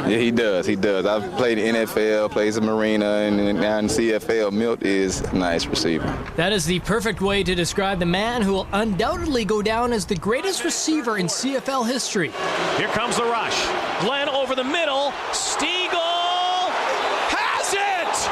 Yeah, he does. He does. I've played in NFL, plays in Marina, and now in CFL. Milt is a nice receiver. That is the perfect way to describe the man who will undoubtedly go down as the greatest receiver in CFL history. Here comes the rush. Glenn over the middle. Stegall has it!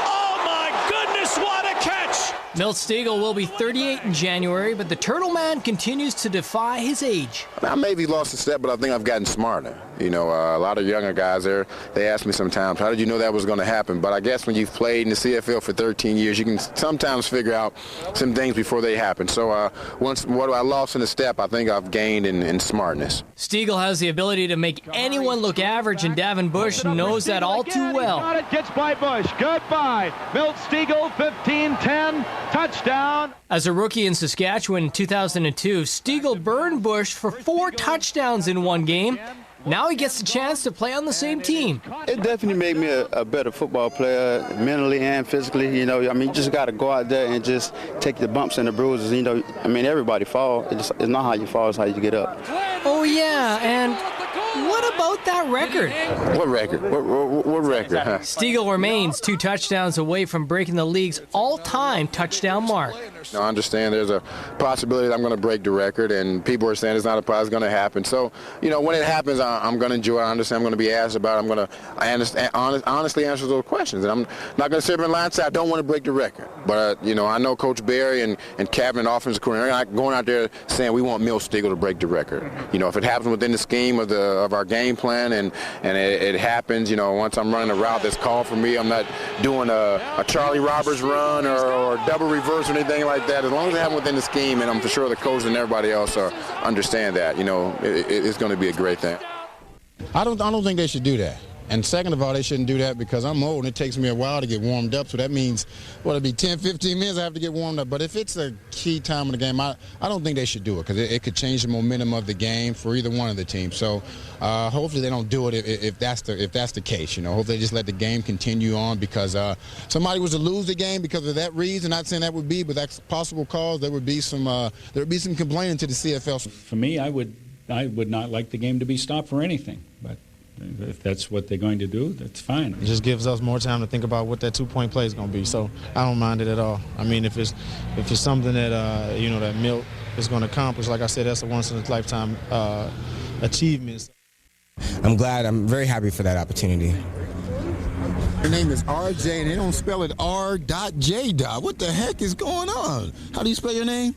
Oh my goodness, what a catch! Milt Stegall will be 38 in January, but the Turtle Man continues to defy his age. I maybe lost a step, but I think I've gotten smarter. You know, a lot of younger guys there, they ask me sometimes, how did you know that was going to happen? But I guess when you've played in the CFL for 13 years, you can sometimes figure out some things before they happen. So once what I lost in a step, I think I've gained in smartness. Stegall has the ability to make anyone look average, and Davin Bush knows that all too well. Got it, gets by Bush. Goodbye. Milt Stegall, 15-10, touchdown. As a rookie in Saskatchewan in 2002, Stegall burned Bush for 4 touchdowns in one game. Now he gets the chance to play on the same team. It definitely made me a better football player, mentally and physically. You know, I mean, you just got to go out there and just take the bumps and the bruises. You know, I mean, everybody falls. It's not how you fall, it's how you get up. Oh, yeah, and what about that record? What record? What record? Huh? Stegall remains 2 touchdowns away from breaking the league's all-time touchdown mark. I understand there's a possibility that I'm going to break the record, and people are saying it's not a possibility, it's going to happen. So, you know, when it happens, I'm going to enjoy it. I understand I'm going to be asked about it. I'm going to honestly answer those questions. And I'm not going to sit there and lie and say I don't want to break the record. But, you know, I know Coach Barry and Captain, offensive coordinator, they're not going out there saying we want Milt Stegall to break the record. You know, if it happens within the scheme of our game plan and it happens, you know, once I'm running a route that's called for me, I'm not doing a Charlie Roberts run or double reverse or anything like that. As long as it happens within the scheme, and I'm for sure the coach and everybody else understand that, you know, it's going to be a great thing. I don't think they should do that. And second of all, they shouldn't do that because I'm old and it takes me a while to get warmed up. So that means, well, it'll be 10, 15 minutes I have to get warmed up. But if it's a key time of the game, I don't think they should do it because it could change the momentum of the game for either one of the teams. So hopefully they don't do it if that's the case. You know, hopefully they just let the game continue on because somebody was to lose the game because of that reason. Not saying that would be, but that's a possible cause. There would be some complaining to the CFL. For me, I would not like the game to be stopped for anything, but if that's what they're going to do, that's fine. It just gives us more time to think about what that 2-point play is going to be. So I don't mind it at all. I mean, if it's something that you know that Milt is going to accomplish, like I said, that's a once-in-a-lifetime achievement. I'm very happy for that opportunity. Her name is RJ, and they don't spell it R.J. What the heck is going on? How do you spell your name?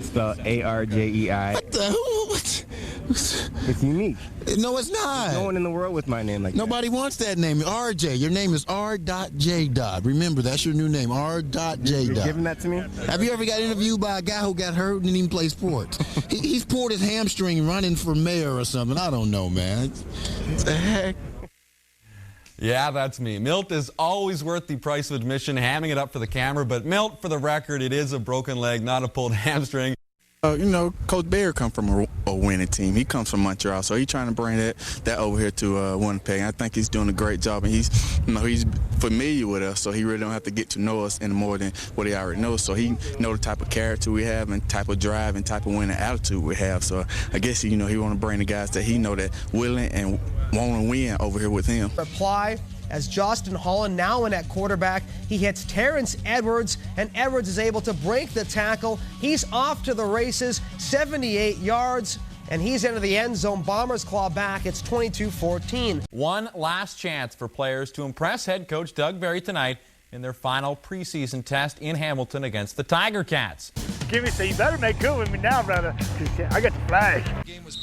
Spelled A-R-J-E-I. What the? What? It's unique. No, it's not. There's no one in the world with my name like Nobody that. wants that name. RJ. Your name is R.J. Remember, that's your new name, R.J. You're giving that to me? Have you ever got interviewed by a guy who got hurt and didn't even play sports? He's pulled his hamstring running for mayor or something. I don't know, man. What the heck? Yeah, that's me. Milt is always worth the price of admission, hamming it up for the camera. But Milt, for the record, it is a broken leg, not a pulled hamstring. You know, Coach Barry comes from a winning team. He comes from Montreal, so he's trying to bring that over here to Winnipeg. I think he's doing a great job, and he's familiar with us, so he really don't have to get to know us any more than what he already knows. So he knows the type of character we have and type of drive and type of winning attitude we have. So I guess he want to bring the guys that he know that willing and want to win over here with him. Reply. As Justin Holland now in at quarterback, he hits Terrence Edwards, and Edwards is able to break the tackle. He's off to the races, 78 yards, and he's into the end zone. Bombers claw back. It's 22-14. One last chance for players to impress head coach Doug Barry tonight in their final preseason test in Hamilton against the Tiger Cats. Give me so you better make good with me now, brother, because I got the flag.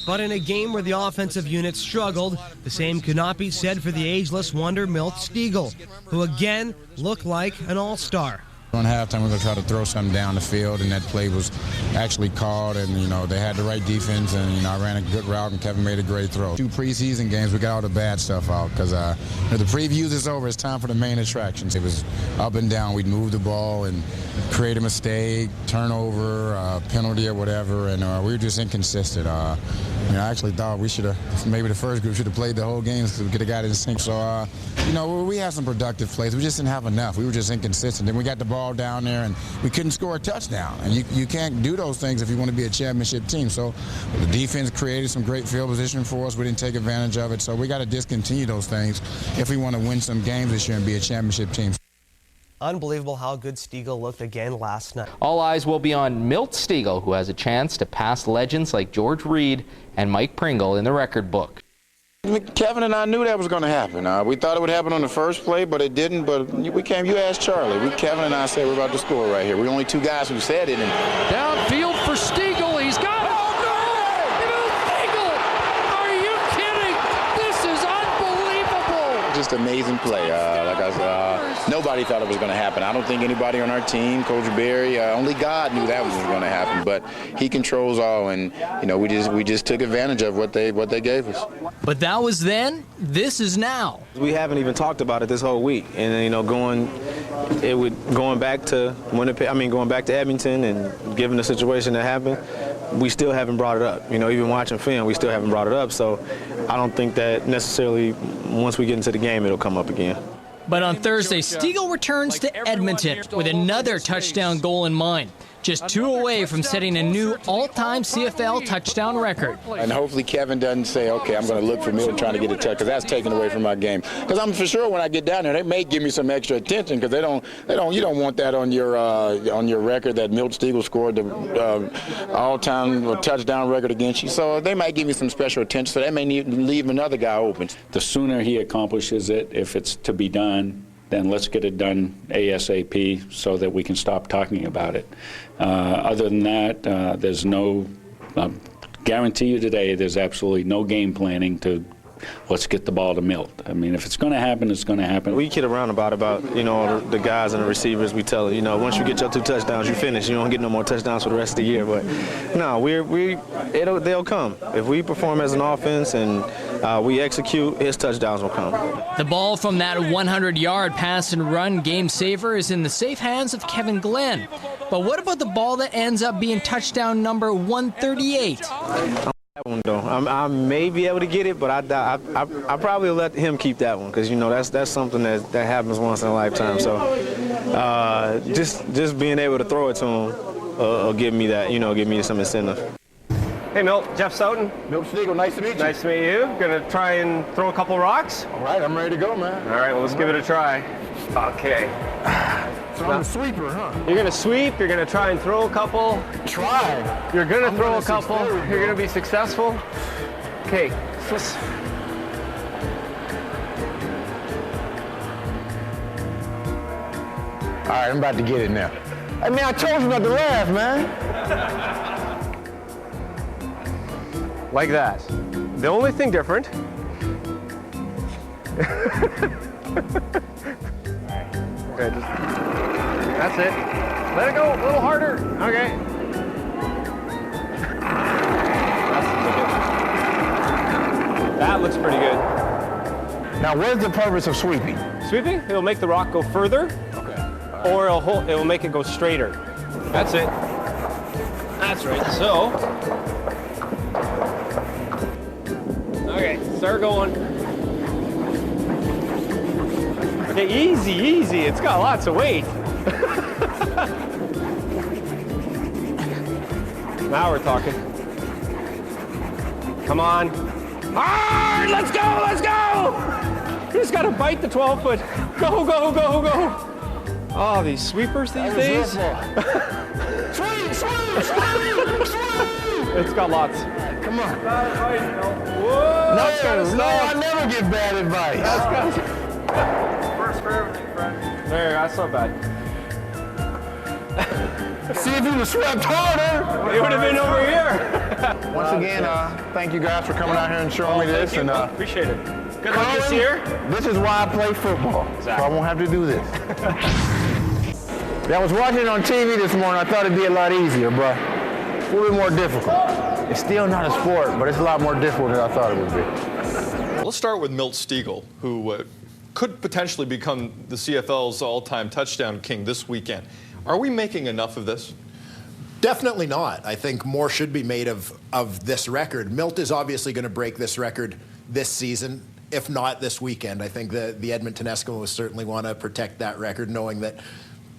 But in a game where the offensive unit struggled, the same could not be said for the ageless wonder Milt Stegall, who again looked like an all-star. On halftime, we were going to try to throw something down the field, and that play was actually called, and, you know, they had the right defense, and, you know, I ran a good route, and Kevin made a great throw. 2 preseason games, we got all the bad stuff out, because the previews is over. It's time for the main attractions. It was up and down. We'd move the ball and create a mistake, turnover, penalty or whatever, and we were just inconsistent. You know, I actually thought we should have, maybe the first group should have played the whole game so we could have got it in sync. So, you know, we had some productive plays. We just didn't have enough. We were just inconsistent. Then we got the ball down there, and we couldn't score a touchdown. And you can't do those things if you want to be a championship team. So the defense created some great field position for us. We didn't take advantage of it. So we got to discontinue those things if we want to win some games this year and be a championship team. Unbelievable how good Stegall looked again last night. All eyes will be on Milt Stegall, who has a chance to pass legends like George Reed and Mike Pringle in the record book. Kevin and I knew that was going to happen. We thought it would happen on the first play, but it didn't. But you asked Charlie. Kevin and I said we're about to score right here. We're only two guys who said it. And Downfield for Stegall. He's got it. Oh, no! Stegall! Are you kidding? This is unbelievable. Just amazing play. Like I said, nobody thought it was going to happen. I don't think anybody on our team, Coach Barry, only God knew that was going to happen. But he controls all, and you know, we just took advantage of what they gave us. But that was then. This is now. We haven't even talked about it this whole week, and you know, going back to Winnipeg. I mean, going back to Edmonton, and given the situation that happened, we still haven't brought it up. You know, even watching film, we still haven't brought it up. So I don't think that necessarily once we get into the game, it'll come up again. But on Thursday, Stegall returns to Edmonton with another touchdown goal in mind. Just 2 away from setting a new all-time CFL touchdown record. And hopefully Kevin doesn't say, okay, I'm going to look for Milt trying to get a touch, because that's taken away from my game. Because I'm for sure when I get down there, they may give me some extra attention, because you don't want that on your record that Milt Stegall scored the all-time touchdown record against you. So they might give me some special attention. So they may leave another guy open. The sooner he accomplishes it, if it's to be done, then let's get it done ASAP so that we can stop talking about it. Other than that, there's no, guarantee you today, there's absolutely no game planning to let's get the ball to Milt. I mean, if it's going to happen, it's going to happen. We kid around about you know, the guys and the receivers. We tell you know, once you get your 2 touchdowns, you finish. You don't get no more touchdowns for the rest of the year. But no, they'll come if we perform as an offense and we execute. His touchdowns will come. The ball from that 100-yard pass and run game saver is in the safe hands of Kevin Glenn. But what about the ball that ends up being touchdown number 138? That one though, I may be able to get it, but I probably let him keep that one, because you know that's something that happens once in a lifetime. So just being able to throw it to him will give me that, you know, give me some incentive. Hey Milt, Jeff Soughton. Milt Stegall, nice to meet you. Nice to meet you. Gonna try and throw a couple rocks? All right, I'm ready to go, man. All right, well let's give it a try. Okay. So I'm a sweeper, huh? You're gonna sweep, you're gonna try and throw a couple. Try? You're gonna throw a couple, you're gonna be successful. Okay, let's... All right, I'm about to get it now. Hey man, I told you not to laugh, man. Like that. The only thing different... Okay, that's it. Let it go a little harder. Okay. That looks pretty good. Now, what's the purpose of sweeping? Sweeping? It'll make the rock go further. Okay. Or it'll make it go straighter. That's it. That's right. So. Okay, start going. Okay, easy, easy. It's got lots of weight. Now we're talking. Come on. Hard! Let's go, let's go! You just gotta bite the 12-foot. Go, go, go, go. Oh, these sweepers these days. Sweep, sweep, sweep, sweep! It's got lots. Come on. Bad advice, Milt. No, I never give bad advice. First for everything, friend. There, that's not bad. See if you were swept harder. It would have been over here. Once again, thank you guys for coming out here and showing me this. And appreciate it. Good luck this year. This is why I play football, so I won't have to do this. I was watching it on TV this morning. I thought it'd be a lot easier, but it's a little bit more difficult. It's still not a sport, but it's a lot more difficult than I thought it would be. Let's start with Milt Stegall, who could potentially become the CFL's all-time touchdown king this weekend. Are we making enough of this? Definitely not. I think more should be made of this record. Milt is obviously going to break this record this season, if not this weekend. I think the Edmonton Eskimos certainly want to protect that record, knowing that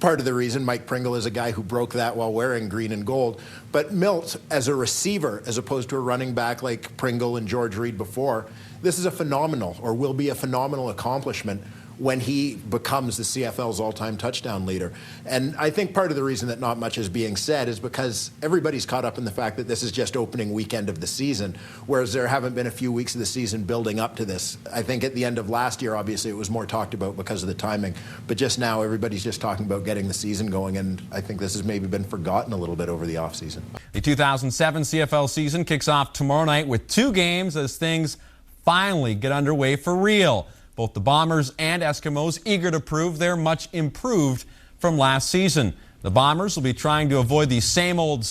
part of the reason Mike Pringle is a guy who broke that while wearing green and gold. But Milt, as a receiver, as opposed to a running back like Pringle and George Reed before, this is a phenomenal, or will be a phenomenal accomplishment when he becomes the CFL's all-time touchdown leader. And I think part of the reason that not much is being said is because everybody's caught up in the fact that this is just opening weekend of the season, whereas there haven't been a few weeks of the season building up to this. I think at the end of last year, obviously, it was more talked about because of the timing. But just now, everybody's just talking about getting the season going, and I think this has maybe been forgotten a little bit over the offseason. The 2007 CFL season kicks off tomorrow night with 2 games as things finally get underway for real. Both the Bombers and Eskimos eager to prove they're much improved from last season. The Bombers will be trying to avoid the same old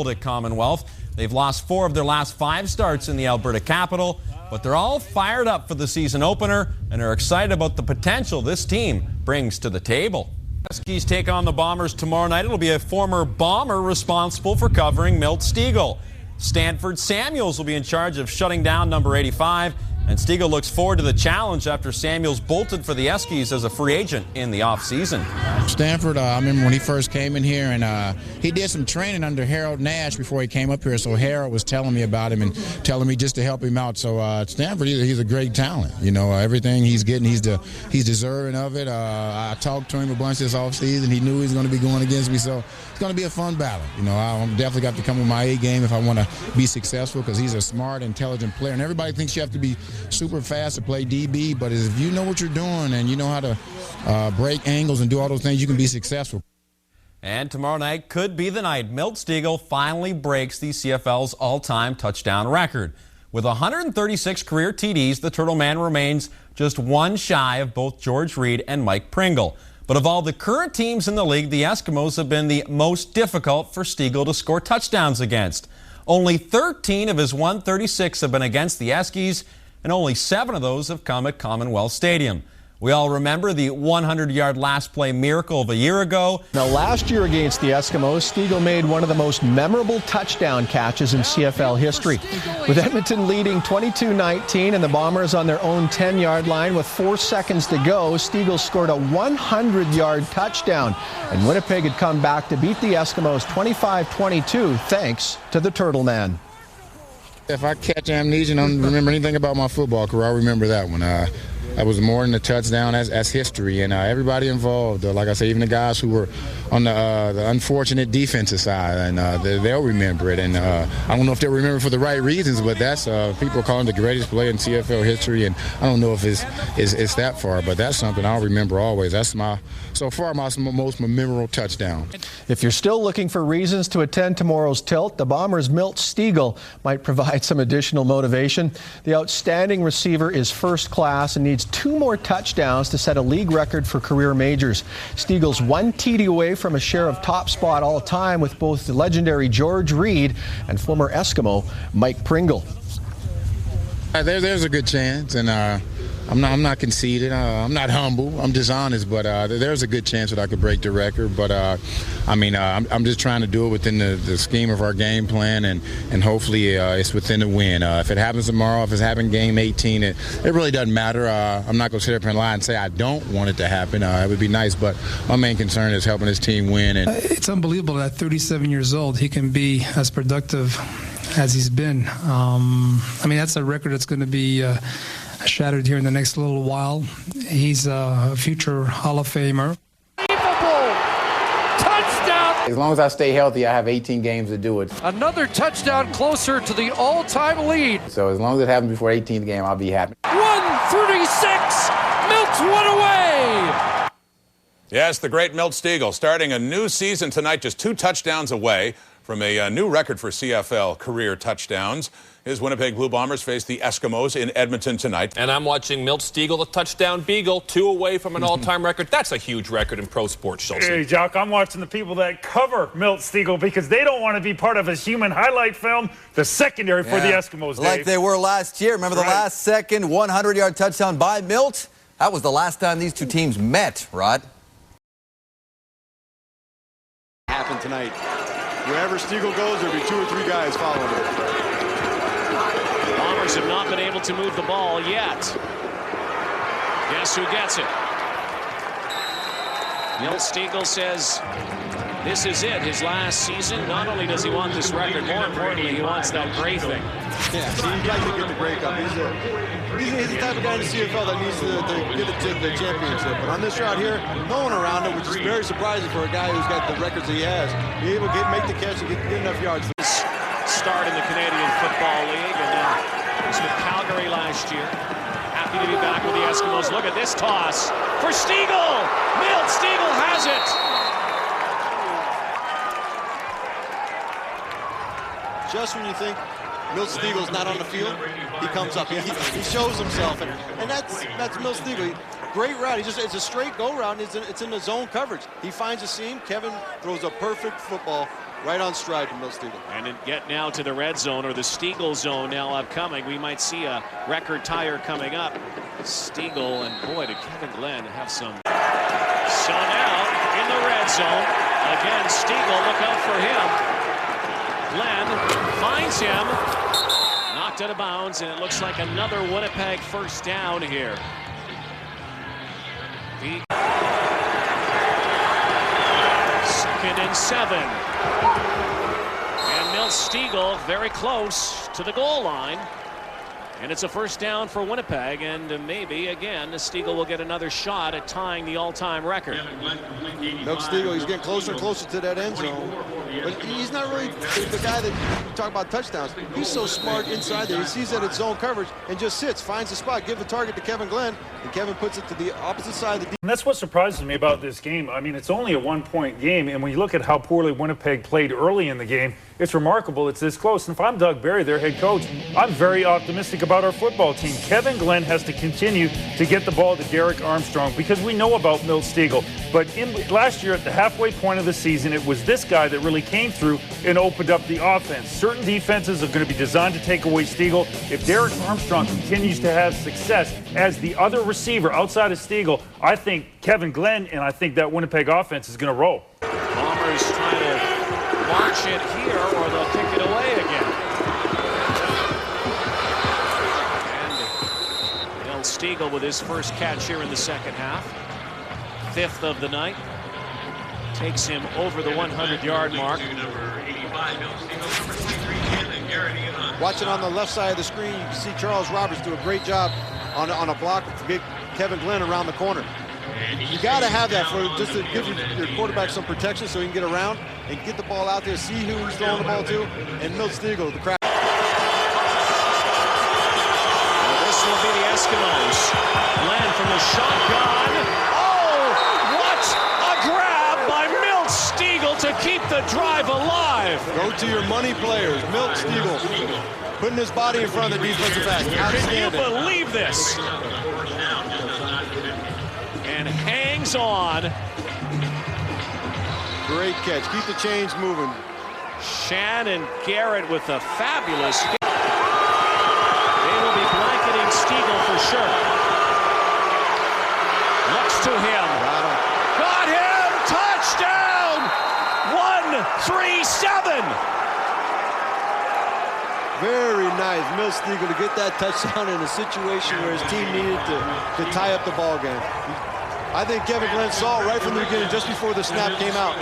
at Commonwealth. They've lost 4 of their last 5 starts in the Alberta capital, but they're all fired up for the season opener and are excited about the potential this team brings to the table. Huskies take on the Bombers tomorrow night. It'll be a former Bomber responsible for covering Milt Stegall. Stanford Samuels will be in charge of shutting down number 85. And Stegall looks forward to the challenge after Samuels bolted for the Eskies as a free agent in the offseason. Stanford, I remember when he first came in here, and he did some training under Harold Nash before he came up here. So Harold was telling me about him and telling me just to help him out. So Stanford, he's a great talent. You know, everything he's getting, he's deserving of it. I talked to him a bunch this offseason. He knew he was going to be going against me. So it's going to be a fun battle. You know, I definitely got to come with my A game if I want to be successful, because he's a smart, intelligent player. And everybody thinks you have to be super fast to play DB, but if you know what you're doing and you know how to break angles and do all those things, you can be successful. And tomorrow night could be the night Milt Stegall finally breaks the CFL's all-time touchdown record. With 136 career TDs, the Turtle Man remains just 1 shy of both George Reed and Mike Pringle. But of all the current teams in the league, the Eskimos have been the most difficult for Stegall to score touchdowns against. Only 13 of his 136 have been against the Eskies, and only 7 of those have come at Commonwealth Stadium. We all remember the 100-yard last play miracle of a year ago. Now, last year against the Eskimos, Stegall made one of the most memorable touchdown catches in CFL history. With Edmonton leading 22-19 and the Bombers on their own 10-yard line with 4 seconds to go, Stegall scored a 100-yard touchdown, and Winnipeg had come back to beat the Eskimos 25-22 thanks to the Turtle Man. If I catch amnesia and don't remember anything about my football career, I'll remember that one. That was more than a touchdown as history, and everybody involved, like I say, even the guys who were on the unfortunate defensive side, and they'll remember it. And I don't know if they'll remember for the right reasons, but that's people are calling it the greatest play in CFL history, and I don't know if it's that far, but that's something I'll remember always. That's so far my most memorable touchdown. If you're still looking for reasons to attend tomorrow's tilt, the Bombers' Milt Stegall might provide some additional motivation. The outstanding receiver is first class and needs 2 more touchdowns to set a league record for career majors. Stegall's 1 TD away from a share of top spot all time with both the legendary George Reed and former Eskimo Mike Pringle. There's a good chance, and I'm not conceited. I'm not humble. I'm dishonest, but there's a good chance that I could break the record. But I'm just trying to do it within the scheme of our game plan, and hopefully it's within the win. If it happens tomorrow, if it's happening game 18, it really doesn't matter. I'm not going to sit up here and lie and say I don't want it to happen. It would be nice, but my main concern is helping this team win. And it's unbelievable that at 37 years old he can be as productive as he's been. That's a record that's going to be shattered here in the next little while. He's a future Hall of Famer. Touchdown! As long as I stay healthy, I have 18 games to do it. Another touchdown closer to the all-time lead. So as long as it happens before 18th game, I'll be happy. 136! Milt's one away! Yes, the great Milt Stegall starting a new season tonight, just 2 touchdowns away from a new record for CFL career touchdowns. His Winnipeg Blue Bombers face the Eskimos in Edmonton tonight. And I'm watching Milt Stegall, the touchdown beagle, 2 away from an all-time record. That's a huge record in pro sports, Chelsea. Hey, Jock, I'm watching the people that cover Milt Stegall because they don't want to be part of his human highlight film, the secondary for the Eskimos, Dave. Like they were last year. Remember the last second 100-yard touchdown by Milt? That was the last time these 2 teams met, Rod. Happened tonight. wherever Stegall goes, there'll be 2 or 3 guys following him. Bombers have not been able to move the ball yet. Guess who gets it? Milt Stegall says this is it, his last season. Not only does he want this record, more importantly, he wants that gray thing. Yeah, so he'd like to get the Grey Cup. He's the type of guy in the CFL that needs to get it to the championship. But on this route here, no one around him, which is very surprising for a guy who's got the records that he has. Be able to make the catch and get enough yards. Start in the Canadian Football League, and then was with Calgary last year. Happy to be back with the Eskimos. Look at this toss for Stegall. Milt Stegall has it. Just when you think Milt Stegall's not on the field, he comes up. He shows himself, and that's Milt Stegall. Great route. It's a straight go route. It's in the zone coverage. He finds a seam. Kevin throws a perfect football right on stride to Milt Stegall. And get now to the red zone, or the Stegall zone now upcoming. We might see a record tire coming up. Stegall, and boy, did Kevin Glenn have some. So now in the red zone again, Stegall, look out for him. Glenn finds him, knocked out of bounds, and it looks like another Winnipeg first down here. Second and 7. And Milt Stegall very close to the goal line. And it's a first down for Winnipeg, and maybe, again, Stegall will get another shot at tying the all-time record. Milt Stegall, he's getting closer and closer to that end zone. But he's not really the guy that you talk about touchdowns. He's so smart inside there. He sees that it's zone coverage and just sits, finds the spot, give the target to Kevin Glenn, and Kevin puts it to the opposite side of the. And that's what surprises me about this game. I mean, it's only a 1-point game, and when you look at how poorly Winnipeg played early in the game, it's remarkable it's this close. And if I'm Doug Barry, their head coach, I'm very optimistic about our football team. Kevin Glenn has to continue to get the ball to Derek Armstrong, because we know about Milt Stegall. But last year at the halfway point of the season, it was this guy that really came through and opened up the offense. Certain defenses are going to be designed to take away Stegall. If Derek Armstrong continues to have success as the other receiver outside of Stegall, I think Kevin Glenn and I think that Winnipeg offense is going to roll. Bombers trying to launch it here, or they'll kick it away again. And Milt Stegall with his first catch here in the second half. 5th of the night. Takes him over the 100-yard mark. Watching on the left side of the screen, you see Charles Roberts do a great job on a block to get Kevin Glenn around the corner. You got to have that for just to give your quarterback some protection so he can get around and get the ball out there, see who he's throwing the ball to, and Milt Stegall, the crowd. Well, this will be the Eskimos. Glenn from the shotgun. To keep the drive alive. Go to your money players. Milt Stegall putting his body in front of the defensive back. Can you believe this? And hangs on. Great catch. Keep the chains moving. Shannon Garrett with a fabulous hit. They will be blanketing Stegall for sure. Looks to him. Got him. Touchdown. 1-3-7. Very nice, Milt Stegall, to get that touchdown in a situation where his team needed to tie up the ball game. I think Kevin Glenn saw it right from the beginning, just before the snap came out.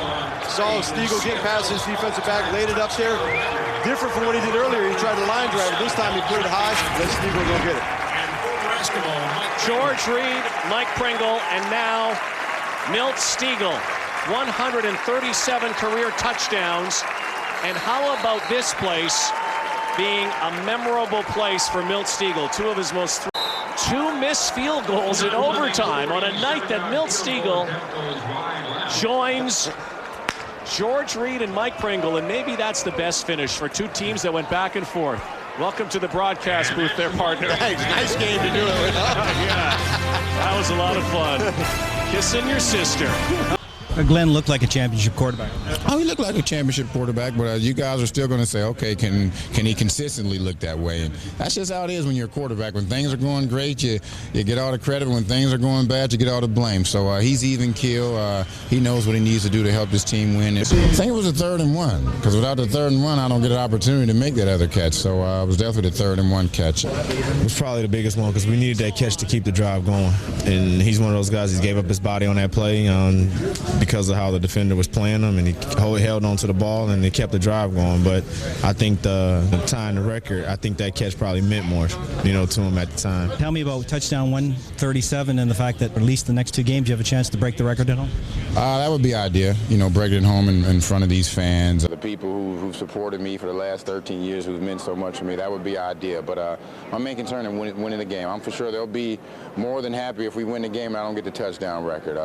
Saw Stegall getting past his defensive back, laid it up there. Different from what he did earlier. He tried to line drive it. This time he put it high. Let Stegall go get it. George Reed, Mike Pringle, and now Milt Stegall. 137 career touchdowns. And how about this place being a memorable place for Milt Stegall? 2 of his most 2 missed field goals in overtime on a night that Milt Stegall joins George Reed and Mike Pringle, and maybe that's the best finish for 2 teams that went back and forth. Welcome to the broadcast booth there, partner. Thanks. Nice game to do it with. Yeah, that was a lot of fun. Kissing your sister. Glenn looked like a championship quarterback. Oh, he looked like a championship quarterback, but you guys are still going to say, okay, can he consistently look that way? And that's just how it is when you're a quarterback. When things are going great, you get all the credit. When things are going bad, you get all the blame. So he's even keel. He knows what he needs to do to help this team win. I think it was a 3rd and 1, because without the 3rd and 1, I don't get an opportunity to make that other catch. So it was definitely the 3rd and 1 catch. It was probably the biggest one because we needed that catch to keep the drive going. And he's one of those guys, he gave up his body on that play because of how the defender was playing him, and he held on to the ball and they kept the drive going. But I think the tying the record, I think that catch probably meant more, to him at the time. Tell me about touchdown 137 and the fact that at least the next 2 games you have a chance to break the record at home. That would be the idea, break it at home in front of these fans. The people who've supported me for the last 13 years, who've meant so much to me, that would be the idea. But my main concern is winning the game. I'm for sure they'll be more than happy if we win the game and I don't get the touchdown record.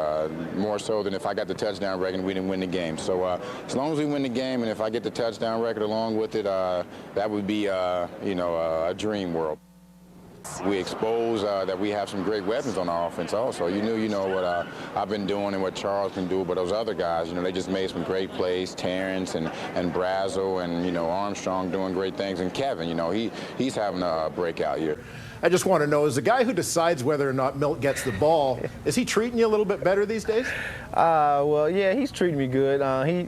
More so than if I got the touchdown record and we didn't win the game. So as long as we win the game and if I get the touchdown record along with it, that would be, a dream world. We expose that we have some great weapons on our offense also. You know what I've been doing and what Charles can do, but those other guys, they just made some great plays. Terrence and Brazel and, Armstrong doing great things. And Kevin, he's having a breakout year. I just want to know, as the guy who decides whether or not Milt gets the ball, is he treating you a little bit better these days? Well, yeah, he's treating me good.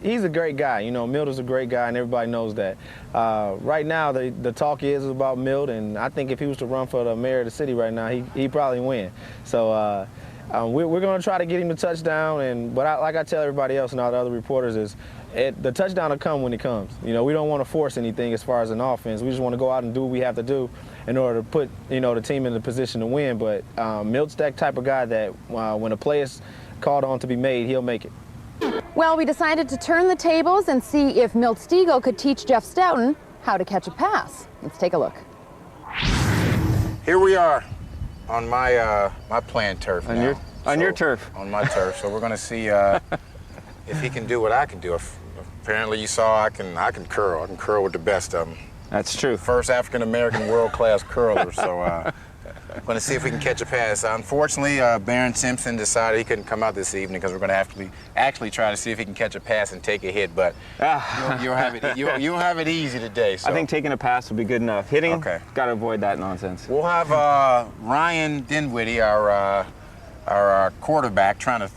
He's a great guy. Milt is a great guy, and everybody knows that. Right now, the talk is about Milt, and I think if he was to run for the mayor of the city right now, he'd probably win. So we're going to try to get him the touchdown, but like I tell everybody else and all the other reporters is, the touchdown will come when it comes. We don't want to force anything as far as an offense. We just want to go out and do what we have to do in order to put, the team in the position to win. But Milt's that type of guy that when a play is called on to be made, he'll make it. Well, we decided to turn the tables and see if Milt Stegall could teach Jeff Stoughton how to catch a pass. Let's take a look. Here we are on my playing turf now. On your turf? On my turf. So we're going to see if he can do what I can do. Apparently you saw I can curl. I can curl with the best of them. That's true. First African-American world-class curler. So I'm going to see if we can catch a pass. Unfortunately, Barron Simpson decided he couldn't come out this evening because we're going to have to actually try to see if he can catch a pass and take a hit. But you'll have it easy today. So. I think taking a pass will be good enough. Hitting, okay. Got to avoid that nonsense. We'll have Ryan Dinwiddie, our quarterback, trying to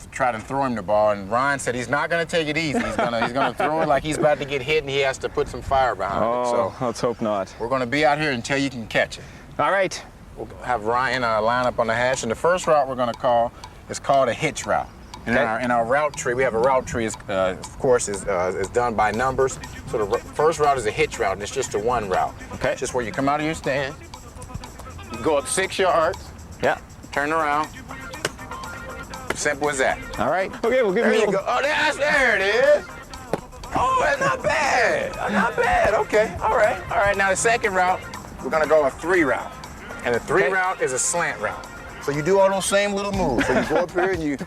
throw him the ball, and Ryan said he's not going to take it easy. He's going to throw it like he's about to get hit, and he has to put some fire behind it. So let's hope not. We're going to be out here until you can catch it. All right. We'll have Ryan line up on the hash, and the first route we're going to call is called a hitch route. And in our route tree, we have a route tree, of course, is done by numbers. So the first route is a hitch route, and it's just a one route. Okay. It's just where you come out of your stand, you go up 6 yards. Yeah. Turn around. Simple as that. All right. Okay, we'll give there you you go. Oh, there it is. Oh, that's not bad. Not bad. Okay. All right. All right. Now the second route, we're gonna go a 3 route, and the 3 route is a slant route. So you do all those same little moves. So you go up here and you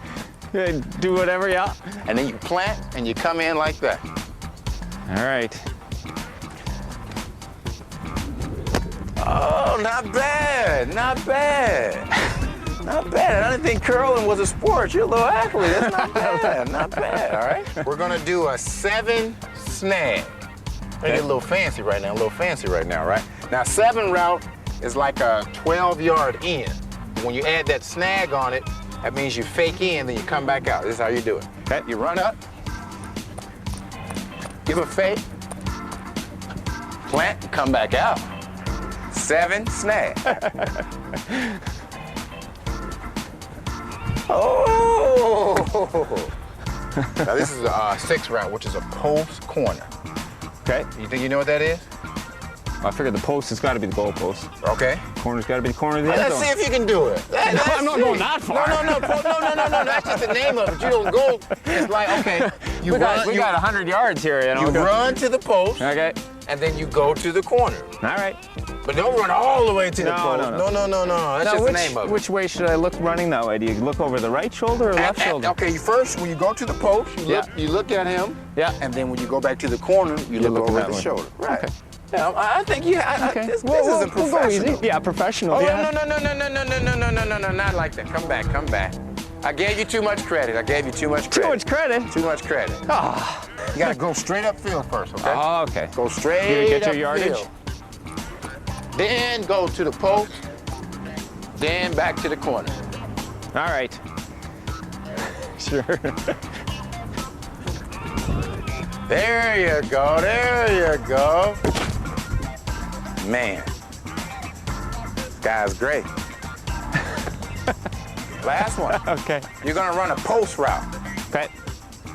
do whatever, yeah. And then you plant and you come in like that. All right. Oh, not bad. Not bad. Not bad. I didn't think curling was a sport. You're a little athlete. That's not bad. Not bad. All right. We're gonna do a 7 snag. They get a little fancy right now. Right? Now 7 route is like a 12-yard in. When you add that snag on it, that means you fake in, then you come back out. This is how you do it. Okay. You run up, give a fake, plant, come back out. 7 snag. Oh! Now this is a 6 route, which is a post corner. Okay. You think you know what that is? I figured the post has got to be the goal post. Okay. Corner's got to be the corner of the end zone. Let's see if you can do it. I'm not going that far. No. That's just the name of it. You don't go. It's like, okay, we got 100 yards here. You run to the post. Okay. And then you go to the corner. All right. But don't run all the way to the post. No. That's just the name of it. Which way should I look running that way? Do you look over the right shoulder or left shoulder? Okay, first, when you go to the post, you look at him. Yeah. And then when you go back to the corner, you look over the shoulder. Right. Okay. Yeah, I think this is a professional. We'll go easy. Yeah, professional. Oh, no, not like that. Come back. I gave you too much credit. Too much credit? Too much credit. Ah. You got to go straight upfield first, okay? Oh, okay. Go straight Get your yardage. upfield. Then go to the post. Then back to the corner. All right. Sure. There you go. There you go. Man, this guy's great. Last one. Okay. You're going to run a post route. Okay.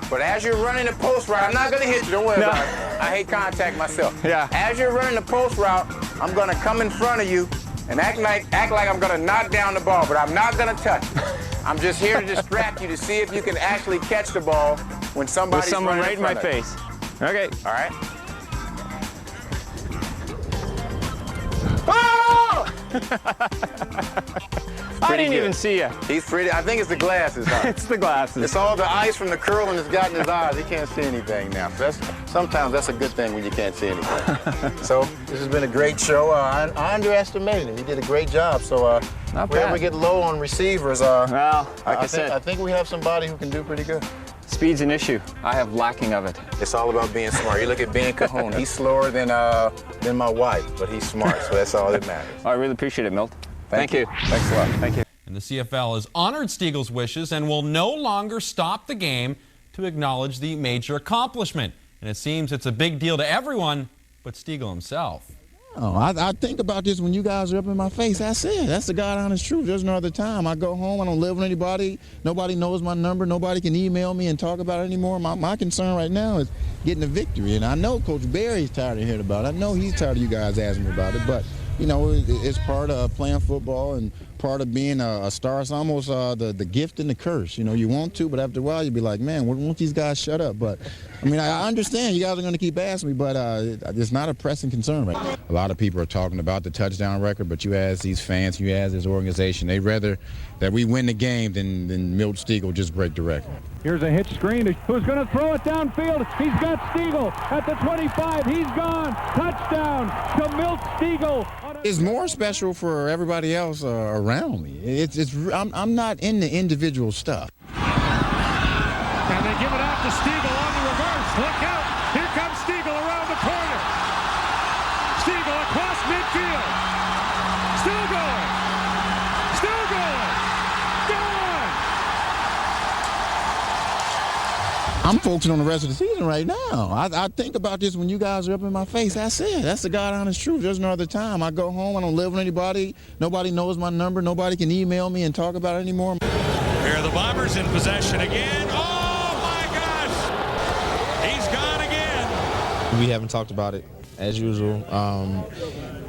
But as you're running the post route, I'm not going to hit you. Don't worry about it. I hate contact myself. Yeah. As you're running the post route, I'm going to come in front of you and act like I'm going to knock down the ball, but I'm not going to touch it. I'm just here to distract you to see if you can actually catch the ball when somebody's someone running right in my face. Okay. All right. Oh! I didn't even see you. He's pretty. I think it's the glasses. Huh? It's the glasses. It's all the ice from the curling that's got in his eyes. He can't see anything now. Sometimes that's a good thing when you can't see anything. So this has been a great show. I underestimated him. He did a great job. So if we ever get low on receivers, well, like I think we have somebody who can do pretty good. Speed's an issue. I have lacking of it. It's all about being smart. You look at Ben Cajon. He's slower than my wife, but he's smart, so that's all that matters. I really appreciate it, Milt. Thank you. Thanks a lot. Thank you. And the CFL has honored Stegall's wishes and will no longer stop the game to acknowledge the major accomplishment. And it seems it's a big deal to everyone but Stegall himself. Oh, I think about this when you guys are up in my face. That's it. That's the God honest truth. There's no other time. I go home. I don't live with anybody. Nobody knows my number. Nobody can email me and talk about it anymore. My concern right now is getting a victory. And I know Coach Barry's tired of hearing about it. I know he's tired of you guys asking me about it. But, you know, it's part of playing football and part of being a star. It's almost the gift and the curse. You know, you want to, but after a while you'll be like, man, won't these guys shut up? But, I mean, I understand you guys are going to keep asking me, but it's not a pressing concern right now. A lot of people are talking about the touchdown record, but you ask these fans, you ask this organization, they'd rather that we win the game than Milt Stegall just break the record. Here's a hitch screen. Who's going to throw it downfield? He's got Stegall at the 25. He's gone. Touchdown to Milt Stegall. It's more special for everybody else around me. I'm not in the individual stuff. And they give it out to Stegall on the reverse. Look out. Here comes Stegall around the corner. Stegall across midfield. Still going. Still going. Gone. I'm focusing on the rest of the season right now. I think about this when you guys are up in my face. That's it. That's the God honest truth. There's no other time. I go home. I don't live with anybody. Nobody knows my number. Nobody can email me and talk about it anymore. Here are the Bombers in possession again. Oh, my gosh. He's gone again. We haven't talked about it as usual.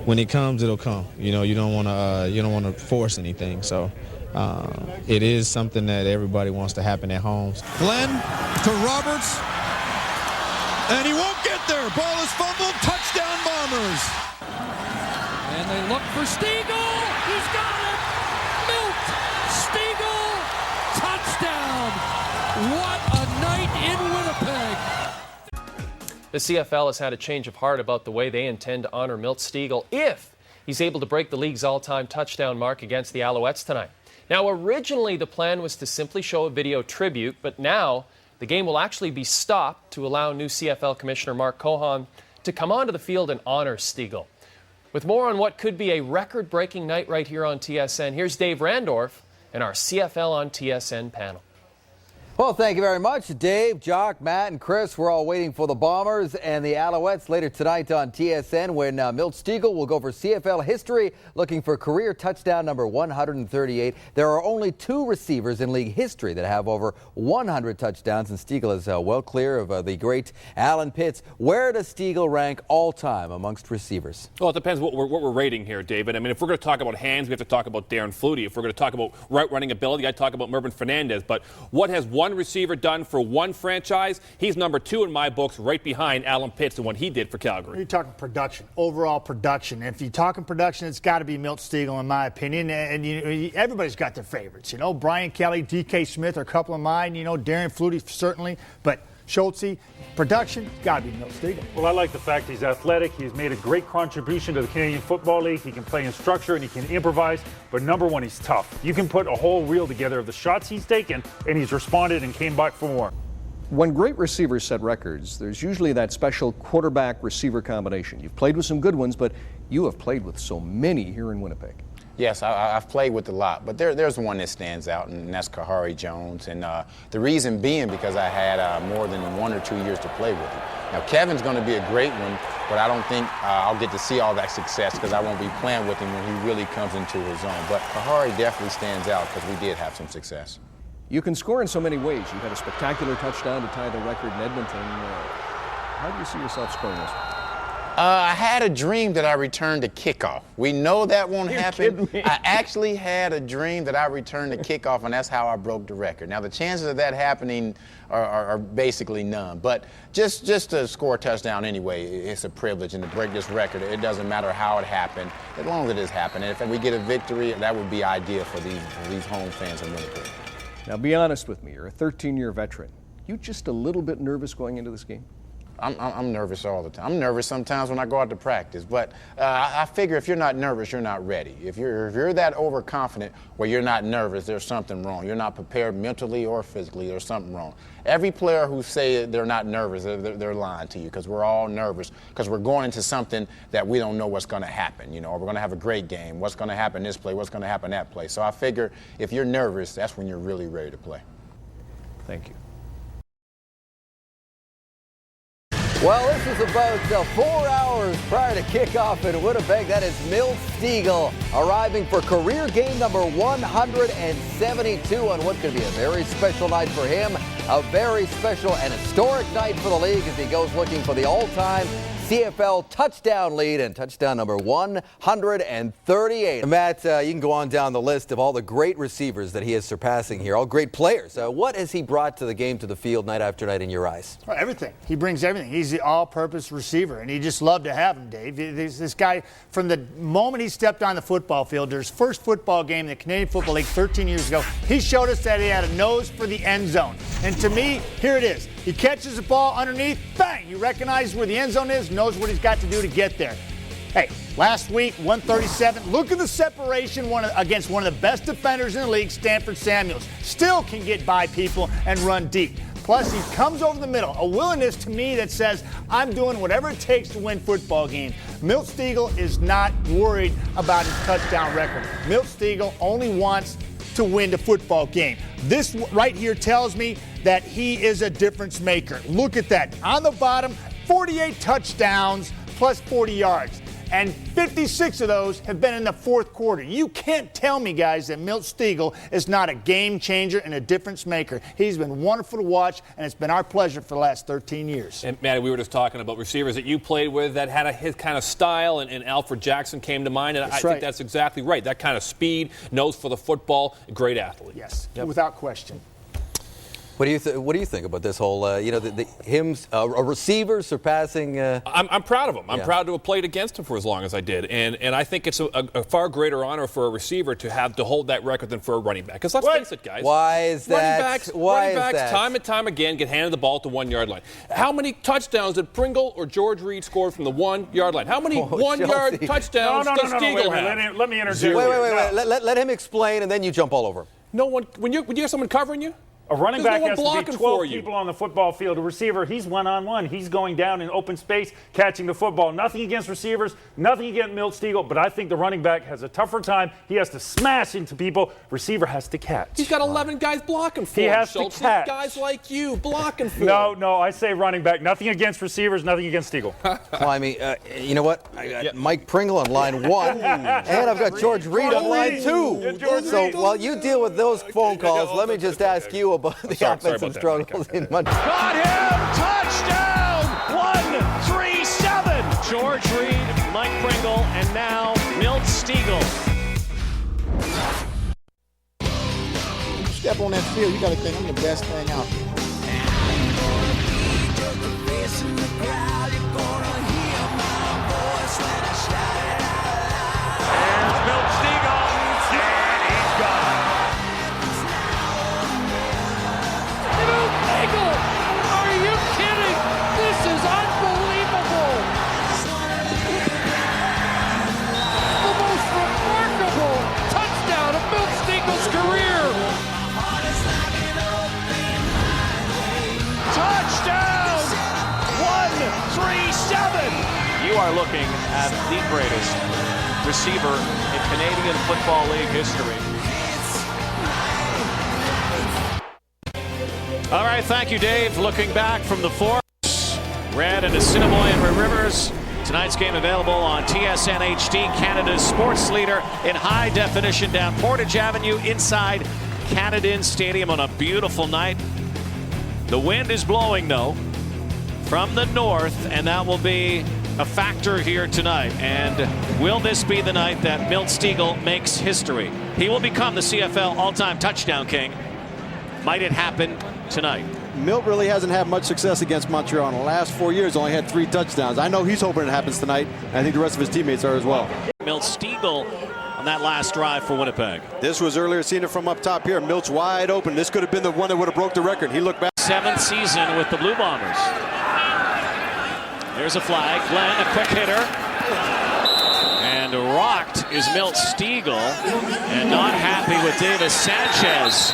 When it comes, it'll come. You know, you don't want to force anything. So it is something that everybody wants to happen at home. Glenn to Roberts, and he won't get there. Ball is fumbled. Touchdown, Bombers. And they look for Stegall. He's got it. Milt Stegall. Touchdown. What a night in Winnipeg. The CFL has had a change of heart about the way they intend to honor Milt Stegall if he's able to break the league's all-time touchdown mark against the Alouettes tonight. Now, originally the plan was to simply show a video tribute, but now the game will actually be stopped to allow new CFL Commissioner Mark Cohon to come onto the field and honor Stegall. With more on what could be a record-breaking night right here on TSN, here's Dave Randorf and our CFL on TSN panel. Well, thank you very much, Dave, Jock, Matt, and Chris. We're all waiting for the Bombers and the Alouettes later tonight on TSN when Milt Stegall will go for CFL history, looking for career touchdown number 138. There are only 2 receivers in league history that have over 100 touchdowns, and Stegall is well clear of the great Alan Pitts. Where does Stegall rank all-time amongst receivers? Well, it depends what we're rating here, David. I mean, if we're going to talk about hands, we have to talk about Darren Flutie. If we're going to talk about route-running ability, I'd talk about Mervyn Fernandez. But what has one receiver done for one franchise? He's number 2 in my books, right behind Alan Pitts and what he did for Calgary. You're talking production, overall production. If you're talking production, it's got to be Milt Stegall, in my opinion. And everybody's got their favorites. You know, Brian Kelly, D.K. Smith are a couple of mine. You know, Darren Flutie certainly. But Schultze. Production, got to be Milt Stegall. Well, I like the fact he's athletic. He's made a great contribution to the Canadian Football League. He can play in structure and he can improvise. But number one, he's tough. You can put a whole reel together of the shots he's taken, and he's responded and came back for more. When great receivers set records, there's usually that special quarterback-receiver combination. You've played with some good ones, but you have played with so many here in Winnipeg. Yes, I've played with a lot, but there's one that stands out, and that's Kahari Jones. And the reason being because I had more than 1 or 2 years to play with him. Now, Kevin's going to be a great one, but I don't think I'll get to see all that success because I won't be playing with him when he really comes into his own. But Kahari definitely stands out because we did have some success. You can score in so many ways. You had a spectacular touchdown to tie the record in Edmonton. How do you see yourself scoring this one? I had a dream that I returned a kickoff. We know that won't happen. I actually had a dream that I returned a kickoff, and that's how I broke the record. Now, the chances of that happening are basically none. But just to score a touchdown anyway, it's a privilege. And to break this record, it doesn't matter how it happened, as long as it is happening. And if we get a victory, that would be ideal for these home fans in Winnipeg. Now, be honest with me. You're a 13-year veteran. You just a little bit nervous going into this game? I'm nervous all the time. I'm nervous sometimes when I go out to practice, but I figure if you're not nervous, you're not ready. If you're that overconfident where you're not nervous, there's something wrong. You're not prepared mentally or physically, there's something wrong. Every player who say they're not nervous, they're lying to you because we're all nervous because we're going into something that we don't know what's going to happen. You know, we're going to have a great game. What's going to happen this play? What's going to happen that play? So I figure if you're nervous, that's when you're really ready to play. Thank you. Well, this is about 4 hours prior to kickoff in Winnipeg. That is Milt Stegall arriving for career game number 172 on what could be a very special night for him. A very special and historic night for the league as he goes looking for the all-time CFL touchdown lead and touchdown number 138. Matt, you can go on down the list of all the great receivers that he is surpassing here, all great players. What has he brought to the game, to the field, night after night in your eyes? Well, everything. He brings everything. He's the all-purpose receiver, and you just love to have him, Dave. This guy, from the moment he stepped on the football field, his first football game in the Canadian Football League 13 years ago, he showed us that he had a nose for the end zone. And to me, here it is. He catches the ball underneath, bang! He recognizes where the end zone is, knows what he's got to do to get there. Hey, last week, 137. Look at the separation against one of the best defenders in the league, Stanford Samuels. Still can get by people and run deep. Plus, he comes over the middle. A willingness to me that says, I'm doing whatever it takes to win football games. Milt Stegall is not worried about his touchdown record. Milt Stegall only wants to win the football game. This right here tells me that he is a difference maker. Look at that. On the bottom, 48 touchdowns plus 40 yards. And 56 of those have been in the fourth quarter. You can't tell me, guys, that Milt Stegall is not a game changer and a difference maker. He's been wonderful to watch, and it's been our pleasure for the last 13 years. And, Matt, we were just talking about receivers that you played with that had his kind of style, and Alfred Jackson came to mind, and I think that's exactly right. That kind of speed, nose for the football, great athlete. Yes, without question. What do you think about this whole, a receiver surpassing? I'm proud of him. I'm proud to have played against him for as long as I did, and I think it's a far greater honor for a receiver to hold that record than for a running back. Because let's face it, guys. Why is that? Running backs, time and time again, get handed the ball at the 1 yard line. How many touchdowns did Pringle or George Reed score from the 1 yard line? How many 1 yard touchdowns does Stegall have? Let me interject. Wait. Let him explain, and then you jump all over him. No one. When you have someone covering you. A running back has to be 12 people on the football field. A receiver, he's one-on-one. He's going down in open space, catching the football. Nothing against receivers, nothing against Milt Stegall, but I think the running back has a tougher time. He has to smash into people. Receiver has to catch. He's got 11 guys blocking for him. He has to catch. Guys like you blocking for him. No, I say running back. Nothing against receivers, nothing against Stegall. Climby, you know what? I got Mike Pringle on line 1, and I've got George Reed on line 2. So while you deal with those phone calls, let me just ask you about the offensive struggles in Montreal. Got him! Touchdown! 137! George Reed, Mike Pringle, and now Milt Stegall. When you step on that field, you got to think I'm the best thing out there. There's Milt Stegall, and he's gone. Are you looking at the greatest receiver in Canadian Football League history. All right, thank you, Dave. Looking back from the Forks, Red and Assiniboine and Red Rivers. Tonight's game available on TSN HD, Canada's sports leader in high definition down Portage Avenue inside Canadian Stadium on a beautiful night. The wind is blowing, though, from the north, and that will be a factor here tonight. And will this be the night that Milt Stegall makes history? He will become the CFL all-time touchdown king. Might it happen tonight? Milt really hasn't had much success against Montreal. In the last 4 years, only had 3 touchdowns. I know he's hoping it happens tonight. I think the rest of his teammates are as well. Milt Stegall on that last drive for Winnipeg. This was earlier, seen it from up top here. Milt's wide open. This could have been the one that would have broke the record. He looked back. 7th season with the Blue Bombers. There's a flag. Glenn, a quick hitter. And rocked is Milt Stegall. And not happy with Davis Sanchez.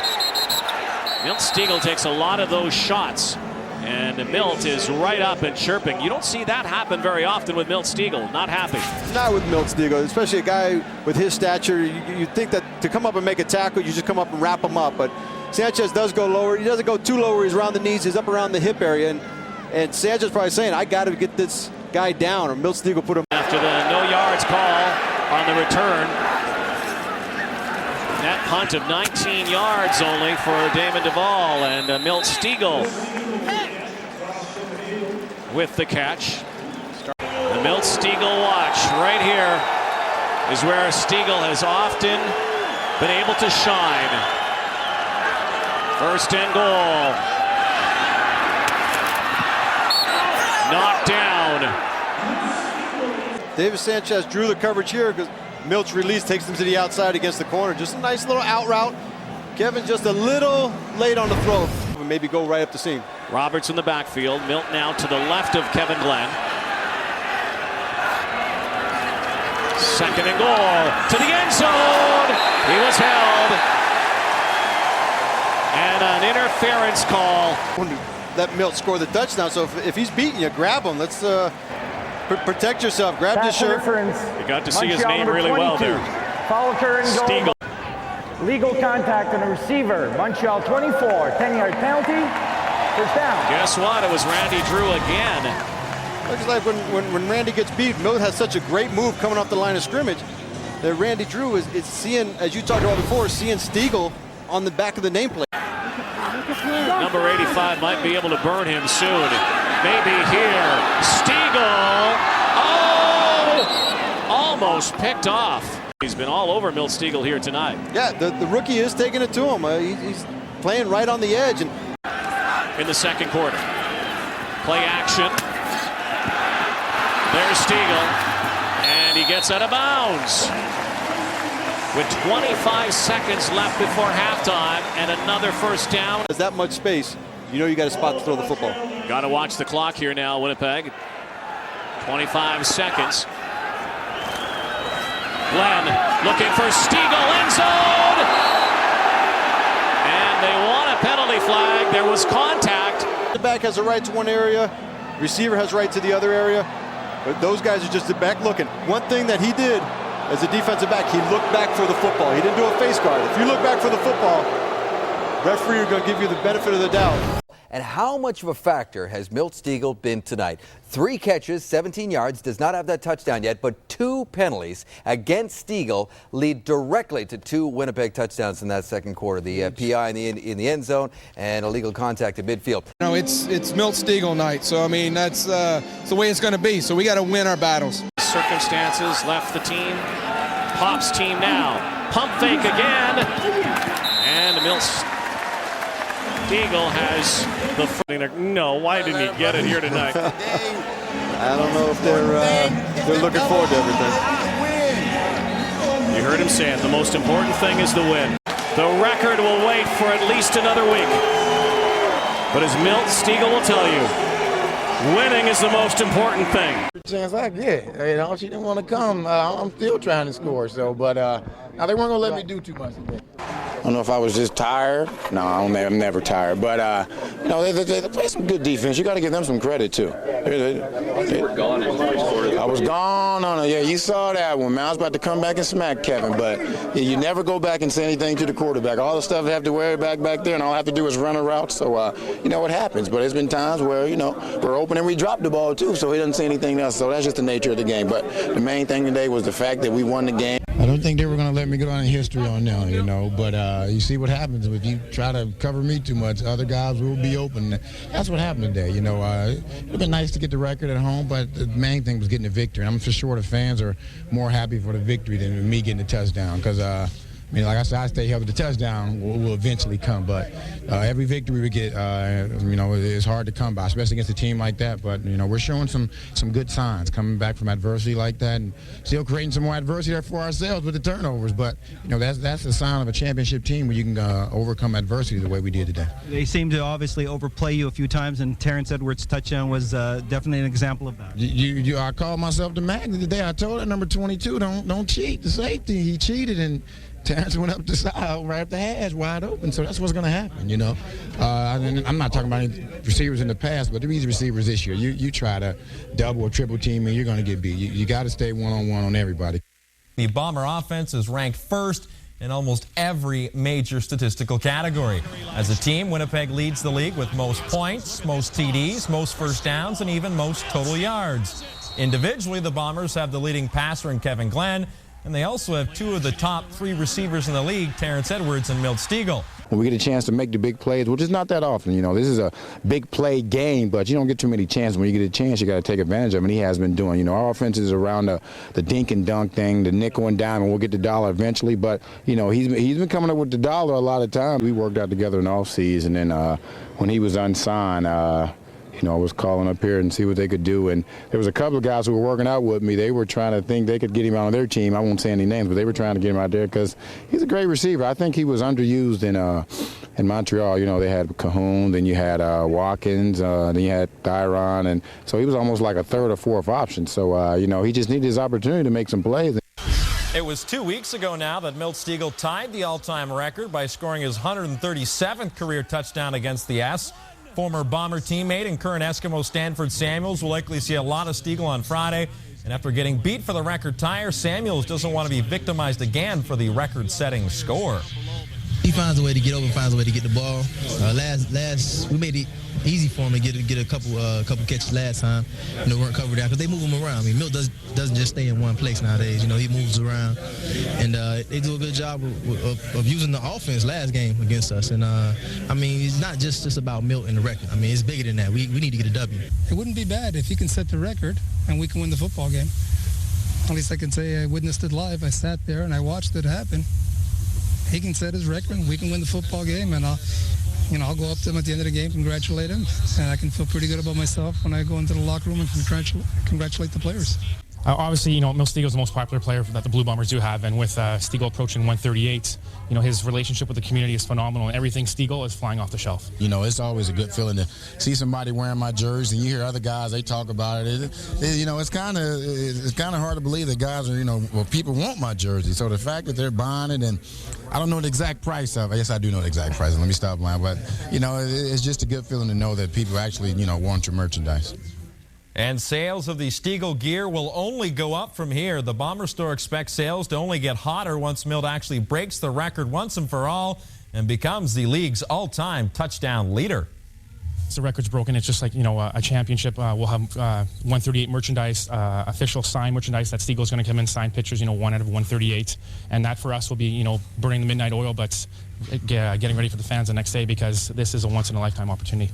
Milt Stegall takes a lot of those shots, and Milt is right up and chirping. You don't see that happen very often with Milt Stegall. Not happy. Not with Milt Stegall, especially a guy with his stature. You think that to come up and make a tackle, you just come up and wrap him up. But Sanchez does go lower. He doesn't go too low. He's around the knees. He's up around the hip area. And Sanchez probably saying, I got to get this guy down, or Milt Stegall put him. After the no yards call on the return. Net punt of 19 yards only for Damon Duvall, and Milt Stegall with the catch. The Milt Stegall watch right here is where Stegall has often been able to shine. 1st and goal. Knocked down. Davis Sanchez drew the coverage here because Milt's release takes him to the outside against the corner. Just a nice little out route. Kevin just a little late on the throw. Maybe go right up the seam. Roberts in the backfield. Milt now to the left of Kevin Glenn. 2nd and goal to the end zone. He was held. And an interference call. Let Milt score the touchdown. So if he's beating you, grab him. Let's protect yourself. Grab your shirt. You got to see his name really well there. Foul occurring goal. Stegall. Legal contact on the receiver. Montreal 24. 10-yard penalty. First down. Guess what? It was Randy Drew again. Looks like when Randy gets beat, Milt has such a great move coming off the line of scrimmage that Randy Drew is seeing, as you talked about before, seeing Stegall on the back of the nameplate. Number 85 might be able to burn him soon. Maybe here. Stegall. Oh! Almost picked off. He's been all over Milt Stegall here tonight. Yeah, the rookie is taking it to him. He's playing right on the edge. And in the 2nd quarter. Play action. There's Stegall. And he gets out of bounds. With 25 seconds left before halftime and another first down. There's that much space. You know you got a spot to throw the football. Got to watch the clock here now, Winnipeg. 25 seconds. Glenn looking for Stegall, end zone! And they want a penalty flag. There was contact. The back has a right to one area. Receiver has right to the other area. But those guys are just back looking. One thing that he did as a defensive back, he looked back for the football. He didn't do a face guard. If you look back for the football, referee are going to give you the benefit of the doubt. And how much of a factor has Milt Stegall been tonight? 3 catches, 17 yards, does not have that touchdown yet, but 2 penalties against Stegall lead directly to 2 Winnipeg touchdowns in that 2nd quarter. The PI in the end zone and illegal contact at midfield. You know, it's Milt Stegall night, so I mean that's the way it's going to be. So we got to win our battles. Circumstances left the team. Pop's team now. Pump fake again, and Milt Stegall has the footing. No, why didn't he get it here tonight? I don't know if they're looking forward to everything. You heard him say it. The most important thing is the win. The record will wait for at least another week. But as Milt Stegall will tell you, winning is the most important thing. Chance I get, you know, she didn't want to come. I'm still trying to score, so, but now they weren't going to let me do too much today. don't know if I was just tired. No, I'm never tired. But, no, they play some good defense. You got to give them some credit, too. You were gone in the first quarter. I was gone on it. Yeah, you saw that one, man. I was about to come back and smack Kevin, but you never go back and say anything to the quarterback. All the stuff I have to worry back there, and all I have to do is run a route. So, you know, what happens. But there's been times where, you know, we're open and we drop the ball, too, so he doesn't say anything else. So that's just the nature of the game. But the main thing today was the fact that we won the game. I don't think they were going to let me go down in history on them, you know, but you see what happens if you try to cover me too much. Other guys will be open. That's what happened today, you know. It would have been nice to get the record at home, but the main thing was getting the victory. And I'm for sure the fans are more happy for the victory than me getting the touchdown because, I mean, like I said, I stay healthy. The touchdown will eventually come, but every victory we get, you know, it's hard to come by, especially against a team like that. But, you know, we're showing some good signs coming back from adversity like that and still creating some more adversity there for ourselves with the turnovers. But, you know, that's the sign of a championship team where you can overcome adversity the way we did today. They seem to obviously overplay you a few times, and Terrence Edwards' touchdown was definitely an example of that. I called myself the magnet today. I told that number 22, don't cheat. The safety, he cheated, and Terrence went up the side, right up the hash, wide open. So that's what's going to happen, you know. I'm not talking about any receivers in the past, but these receivers this year, you try to double or triple team, and you're going to get beat. You got to stay one-on-one on everybody. The Bomber offense is ranked first in almost every major statistical category. As a team, Winnipeg leads the league with most points, most TDs, most first downs, and even most total yards. Individually, the Bombers have the leading passer in Kevin Glenn, and they also have two of the top 3 receivers in the league, Terrence Edwards and Milt Stegall. When we get a chance to make the big plays, which is not that often, you know, this is a big play game, but you don't get too many chances. When you get a chance, you got to take advantage of it, and he has been doing. You know, our offense is around the dink and dunk thing, the nickel and dime, and we'll get the dollar eventually, but, you know, he's been coming up with the dollar a lot of times. We worked out together in the offseason, and when he was unsigned, you know, I was calling up here and see what they could do. And there was a couple of guys who were working out with me. They were trying to think they could get him on their team. I won't say any names, but they were trying to get him out there because he's a great receiver. I think he was underused in Montreal. You know, they had Cahoon, then you had Watkins, then you had Thyron. And so he was almost like a third or fourth option. So, you know, he just needed his opportunity to make some plays. It was 2 weeks ago now that Milt Stegall tied the all-time record by scoring his 137th career touchdown against the S. Former Bomber teammate and current Eskimo Stanford Samuels will likely see a lot of Stegall on Friday. And after getting beat for the record tire, Samuels doesn't want to be victimized again for the record-setting score. He finds a way to get over, finds a way to get the ball. We made it easy for him to get a couple catches last time. You know, weren't covered out because they move him around. I mean, Milt doesn't just stay in one place nowadays. You know, he moves around, and they do a good job of using the offense last game against us. And I mean, it's not just about Milt and the record. I mean, it's bigger than that. We need to get a W. It wouldn't be bad if he can set the record and we can win the football game. At least I can say I witnessed it live. I sat there and I watched it happen. He can set his record and we can win the football game, and I'll go up to him at the end of the game, congratulate him, and I can feel pretty good about myself when I go into the locker room and congratulate the players. Obviously, you know, Milt Stegall is the most popular player that the Blue Bombers do have, and with Stegall approaching 138, you know, his relationship with the community is phenomenal, and everything Stegall is flying off the shelf. You know, it's always a good feeling to see somebody wearing my jersey, and you hear other guys, they talk about it. You know, it's kind of hard to believe that guys are, you know, well, people want my jersey. So the fact that they're buying it, and I don't know the exact price of it. I guess I do know the exact price. Let me stop lying. But, you know, it's just a good feeling to know that people actually, you know, want your merchandise. And sales of the Stegall gear will only go up from here. The Bomber store expects sales to only get hotter once Milt actually breaks the record once and for all and becomes the league's all-time touchdown leader. Once the record's broken, it's just like, you know, a championship. We'll have 138 merchandise, official signed merchandise that Stegall's going to come in, sign pictures, you know, 1 out of 138. And that for us will be, you know, burning the midnight oil, but getting ready for the fans the next day because this is a once-in-a-lifetime opportunity.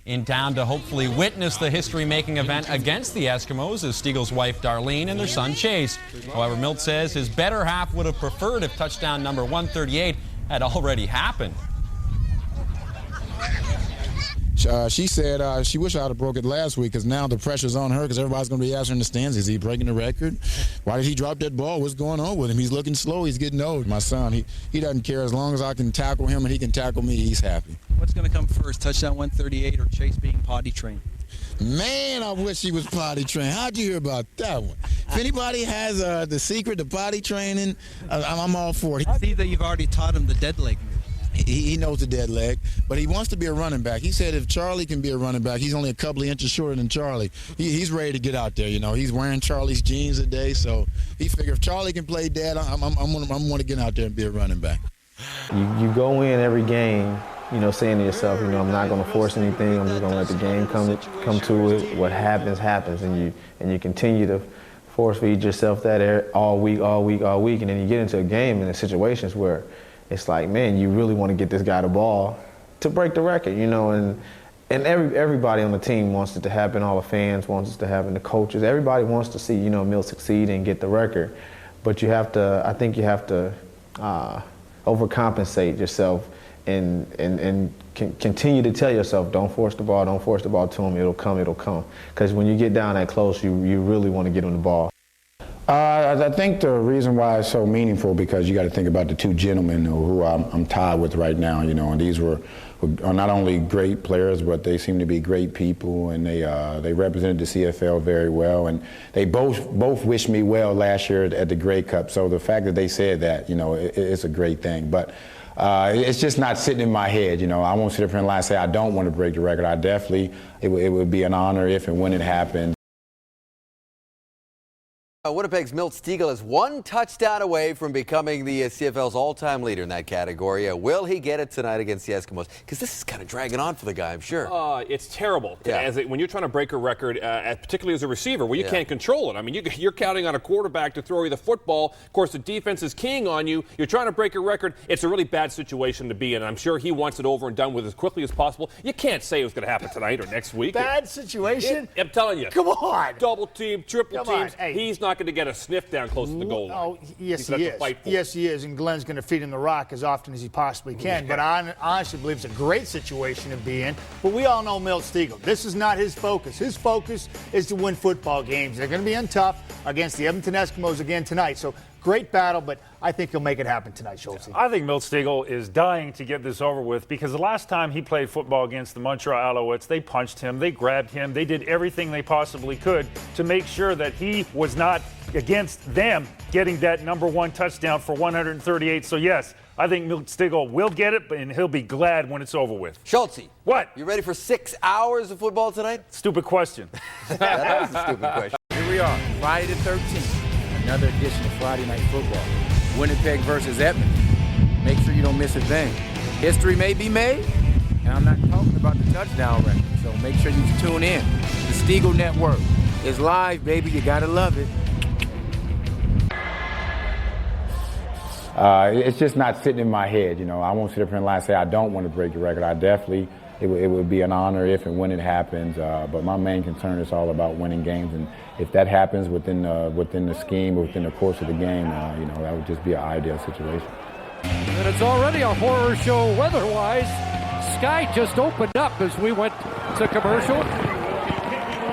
In town to hopefully witness the history-making event against the Eskimos is Stegall's wife Darlene and their son Chase. However, Milt says his better half would have preferred if touchdown number 138 had already happened. She said she wished I would have broke it last week because now the pressure's on her because everybody's going to be asking in the stands, is he breaking the record? Why did he drop that ball? What's going on with him? He's looking slow. He's getting old. My son, he doesn't care. As long as I can tackle him and he can tackle me, he's happy. What's going to come first, touchdown 138 or Chase being potty trained? Man, I wish he was potty trained. How'd you hear about that one? If anybody has the secret to potty training, I'm all for it. I see that you've already taught him the dead leg move. He knows the dead leg, but he wants to be a running back. He said if Charlie can be a running back, he's only a couple of inches shorter than Charlie. He's ready to get out there. You know, he's wearing Charlie's jeans today, so he figured if Charlie can play dad, I'm going to get out there and be a running back. You go in every game, you know, saying to yourself, you know, I'm not going to force anything. I'm just going to let the game come to it. What happens, happens, and you continue to force feed yourself that all week, and then you get into a game in the situations where it's like, man, you really want to get this guy the ball to break the record, you know, and everybody on the team wants it to happen. All the fans wants it to happen. The coaches, everybody wants to see, you know, Milt succeed and get the record. But you have to, I think you have to overcompensate yourself and continue to tell yourself, don't force the ball to him. It'll come. Because when you get down that close, you really want to get him the ball. I think the reason why it's so meaningful because you got to think about the two gentlemen who I'm tied with right now, you know, and these are not only great players, but they seem to be great people, and they represented the CFL very well, and they both wished me well last year at the Grey Cup. So the fact that they said that, you know, it's a great thing. But it's just not sitting in my head, you know. I won't sit up here and lie and say I don't want to break the record. I definitely, it would be an honor if and when it happens. Winnipeg's Milt Stegall is one touchdown away from becoming the CFL's all-time leader in that category. Will he get it tonight against the Eskimos? Because this is kind of dragging on for the guy, I'm sure. It's terrible. Yeah. When you're trying to break a record, particularly as a receiver, where you can't control it. I mean, you're counting on a quarterback to throw you the football. Of course, the defense is keying on you. You're trying to break a record. It's a really bad situation to be in. I'm sure he wants it over and done with as quickly as possible. You can't say it was going to happen tonight or next week. Bad situation? I'm telling you. Come on. Double team, triple teams. Hey. He's not going to get a sniff down close to the goal line. Oh, yes, he is. Yes, he is. And Glenn's going to feed him the rock as often as he possibly can. But I honestly believe it's a great situation to be in. But we all know Milt Stegall. This is not his focus. His focus is to win football games. They're going to be tough against the Edmonton Eskimos again tonight. So great battle, but I think he'll make it happen tonight, Schultz. I think Milt Stegall is dying to get this over with because the last time he played football against the Montreal Alouettes, they punched him, they grabbed him, they did everything they possibly could to make sure that he was not against them getting that #1 touchdown for 138. So, yes, I think Milt Stegall will get it, and he'll be glad when it's over with. Schultz. What? You ready for 6 hours of football tonight? Stupid question. That was a stupid question. Here we are, Friday the 13th. Another edition of Friday Night Football. Winnipeg versus Edmonton. Make sure you don't miss a thing. History may be made, and I'm not talking about the touchdown record, so make sure you tune in. The Stegall Network is live, baby. You gotta love it. It's just not sitting in my head, you know. I won't sit up here and lie and say I don't want to break the record. I definitely, it would be an honor if and when it happens. But my main concern is all about winning games, and if that happens within the scheme or within the course of the game, you know, that would just be an ideal situation. And it's already a horror show weather-wise. Sky just opened up as we went to commercial.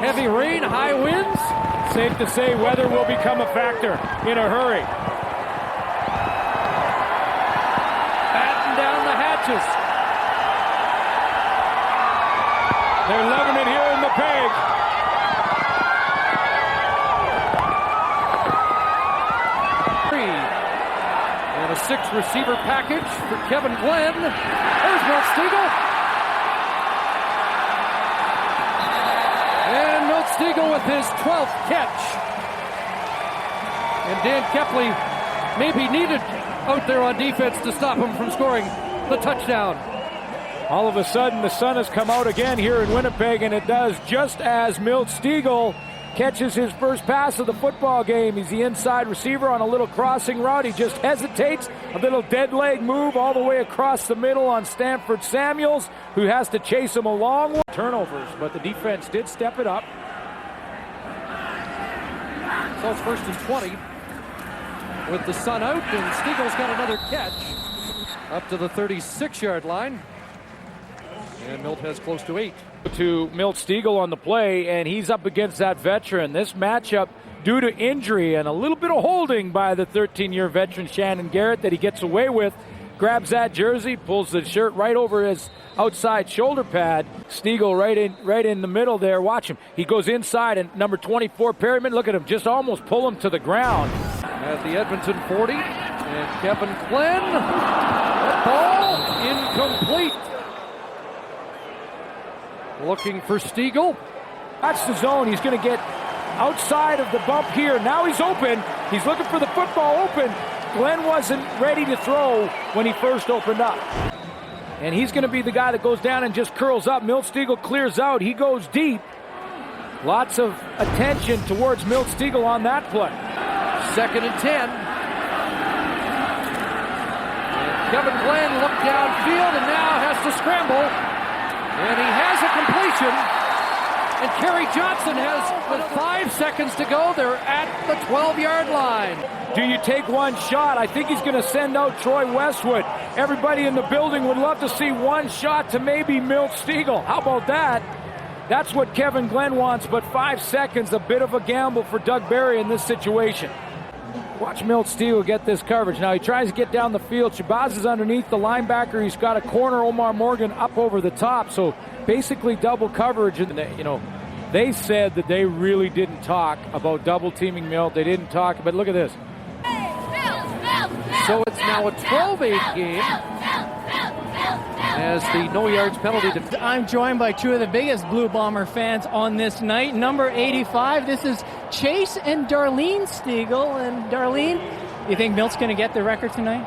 Heavy rain, high winds. Safe to say weather will become a factor in a hurry. Batten down the hatches. They're loving it here in the Peg. And a 6-receiver package for Kevin Glenn. There's Milt Stegall. And Milt Stegall with his 12th catch. And Dan Kepley maybe needed out there on defense to stop him from scoring the touchdown. All of a sudden, the sun has come out again here in Winnipeg, and it does just as Milt Stegall catches his first pass of the football game. He's the inside receiver on a little crossing route. He just hesitates, a little dead leg move all the way across the middle on Stanford Samuels, who has to chase him a long way. Turnovers, but the defense did step it up. So it's 1st and 20 with the sun out, and Stegall's got another catch up to the 36-yard line. And Milt has close to 8. To Milt Stegall on the play, and he's up against that veteran. This matchup, due to injury and a little bit of holding by the 13-year veteran Shannon Garrett that he gets away with, grabs that jersey, pulls the shirt right over his outside shoulder pad. Stegall right in the middle there. Watch him. He goes inside, and number 24, Perryman, look at him, just almost pull him to the ground. At the Edmonton 40, and Kevin Glenn. Ball incomplete. Looking for Stegall. That's the zone. He's going to get outside of the bump here. Now he's open. He's looking for the football open. Glenn wasn't ready to throw when he first opened up. And he's going to be the guy that goes down and just curls up. Milt Stegall clears out. He goes deep. Lots of attention towards Milt Stegall on that play. 2nd and 10. And Kevin Glenn looked downfield and now has to scramble. And he has a completion. And Kerry Johnson has, with 5 seconds to go, they're at the 12-yard line. Do you take one shot? I think he's going to send out Troy Westwood. Everybody in the building would love to see one shot to maybe Milt Stegall. How about that? That's what Kevin Glenn wants, but 5 seconds, a bit of a gamble for Doug Barry in this situation. Watch Milt Stegall get this coverage. Now he tries to get down the field. Shabazz is underneath the linebacker. He's got a corner, Omar Morgan, up over the top. So basically double coverage. And they said that they really didn't talk about double teaming Milt. They didn't talk, but look at this. So it's now a 12-8 game as the no yards penalty. I'm joined by two of the biggest Blue Bomber fans on this night. Number 85, this is Chase and Darlene Stegall. And Darlene, you think Milt's going to get the record tonight?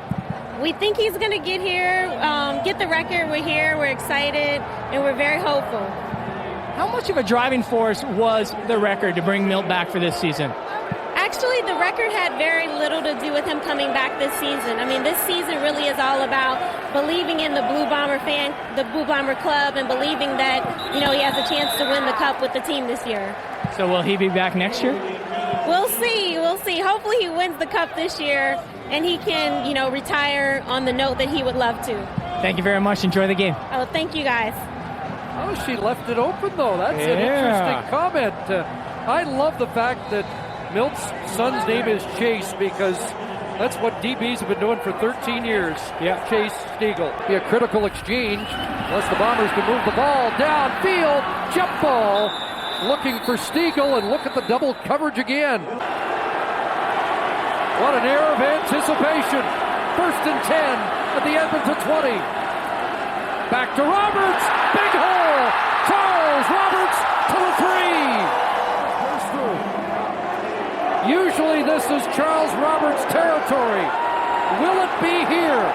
We think he's going to get here, get the record. We're here, we're excited, and we're very hopeful. How much of a driving force was the record to bring Milt back for this season? Actually, the record had very little to do with him coming back this season. I mean, this season really is all about believing in the Blue Bomber club, and believing that, he has a chance to win the cup with the team this year. So will he be back next year? We'll see. Hopefully he wins the cup this year, and he can, retire on the note that he would love to. Thank you very much. Enjoy the game. Oh, thank you guys. Oh, she left it open, though. That's an interesting comment. I love the fact that Milt's son's name is Chase, because that's what DBs have been doing for 13 years. Yeah, Chase Stegall. Be a critical exchange unless the Bombers can move the ball downfield. Jump ball. Looking for Stegall, and look at the double coverage again. What an air of anticipation. 1st and 10 at the Edmonton 20. Back to Roberts. Big hole. Charles Roberts to the 3. Usually this is Charles Roberts' territory. Will it be here?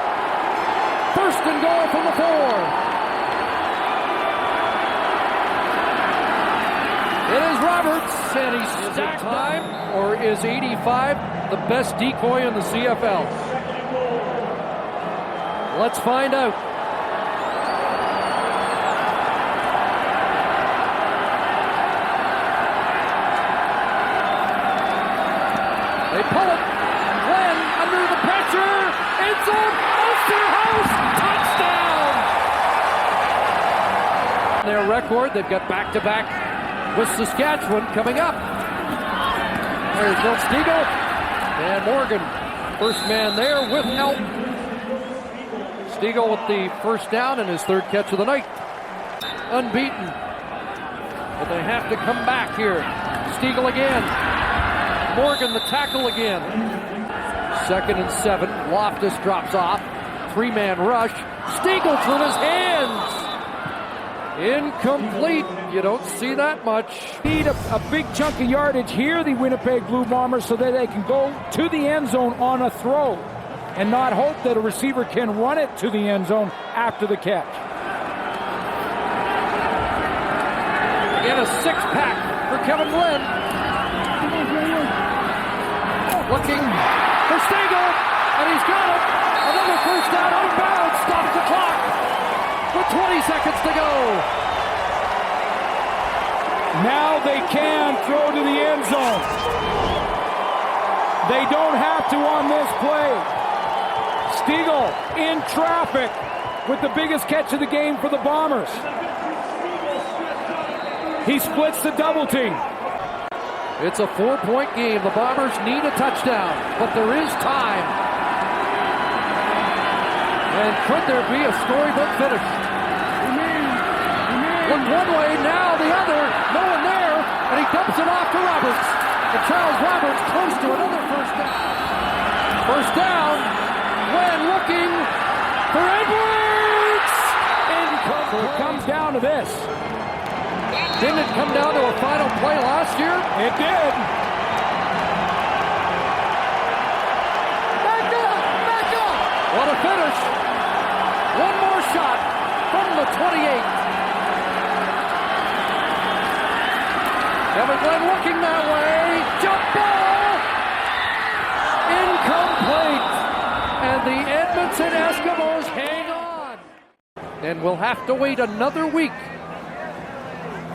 1st and goal from the 4. It is Roberts, and he's stacked time, or is 85 the best decoy in the CFL? Let's find out. They pull it. Glenn under the pressure. End zone. Osterhaus. Touchdown. Their record, they've got back-to-back with Saskatchewan coming up. There's Milt Stegall. And Morgan, first man there with help. Stegall with the first down and his 3rd catch of the night. Unbeaten. But they have to come back here. Stegall again. Morgan the tackle again. 2nd and 7. Loftus drops off. 3-man rush. Stegall through his hands. Incomplete. You don't see that much. Need a big chunk of yardage here, the Winnipeg Blue Bombers, so that they can go to the end zone on a throw and not hope that a receiver can run it to the end zone after the catch. Again, a 6-pack for Kevin Glenn. Looking for Stegall, and he's got it. Another first down out of bounds. Stop the clock with 20 seconds to go. Now they can throw to the end zone. They don't have to on this play. Stegall in traffic with the biggest catch of the game for the Bombers. He splits the double team. It's a 4-point game. The Bombers need a touchdown, but there is time. And could there be a storybook finish? Look one way, now the other. No one there. And he dumps it off to Roberts. And Charles Roberts close to another first down. First down. When looking for Edwards. So it comes down to this. Didn't it come down to a final play last year? It did. Back up! Back up! What a finish. One more shot from the 28. Kevin Glenn looking that way. Jump ball! Incomplete. And the Edmonton Eskimos hang on. And we'll have to wait another week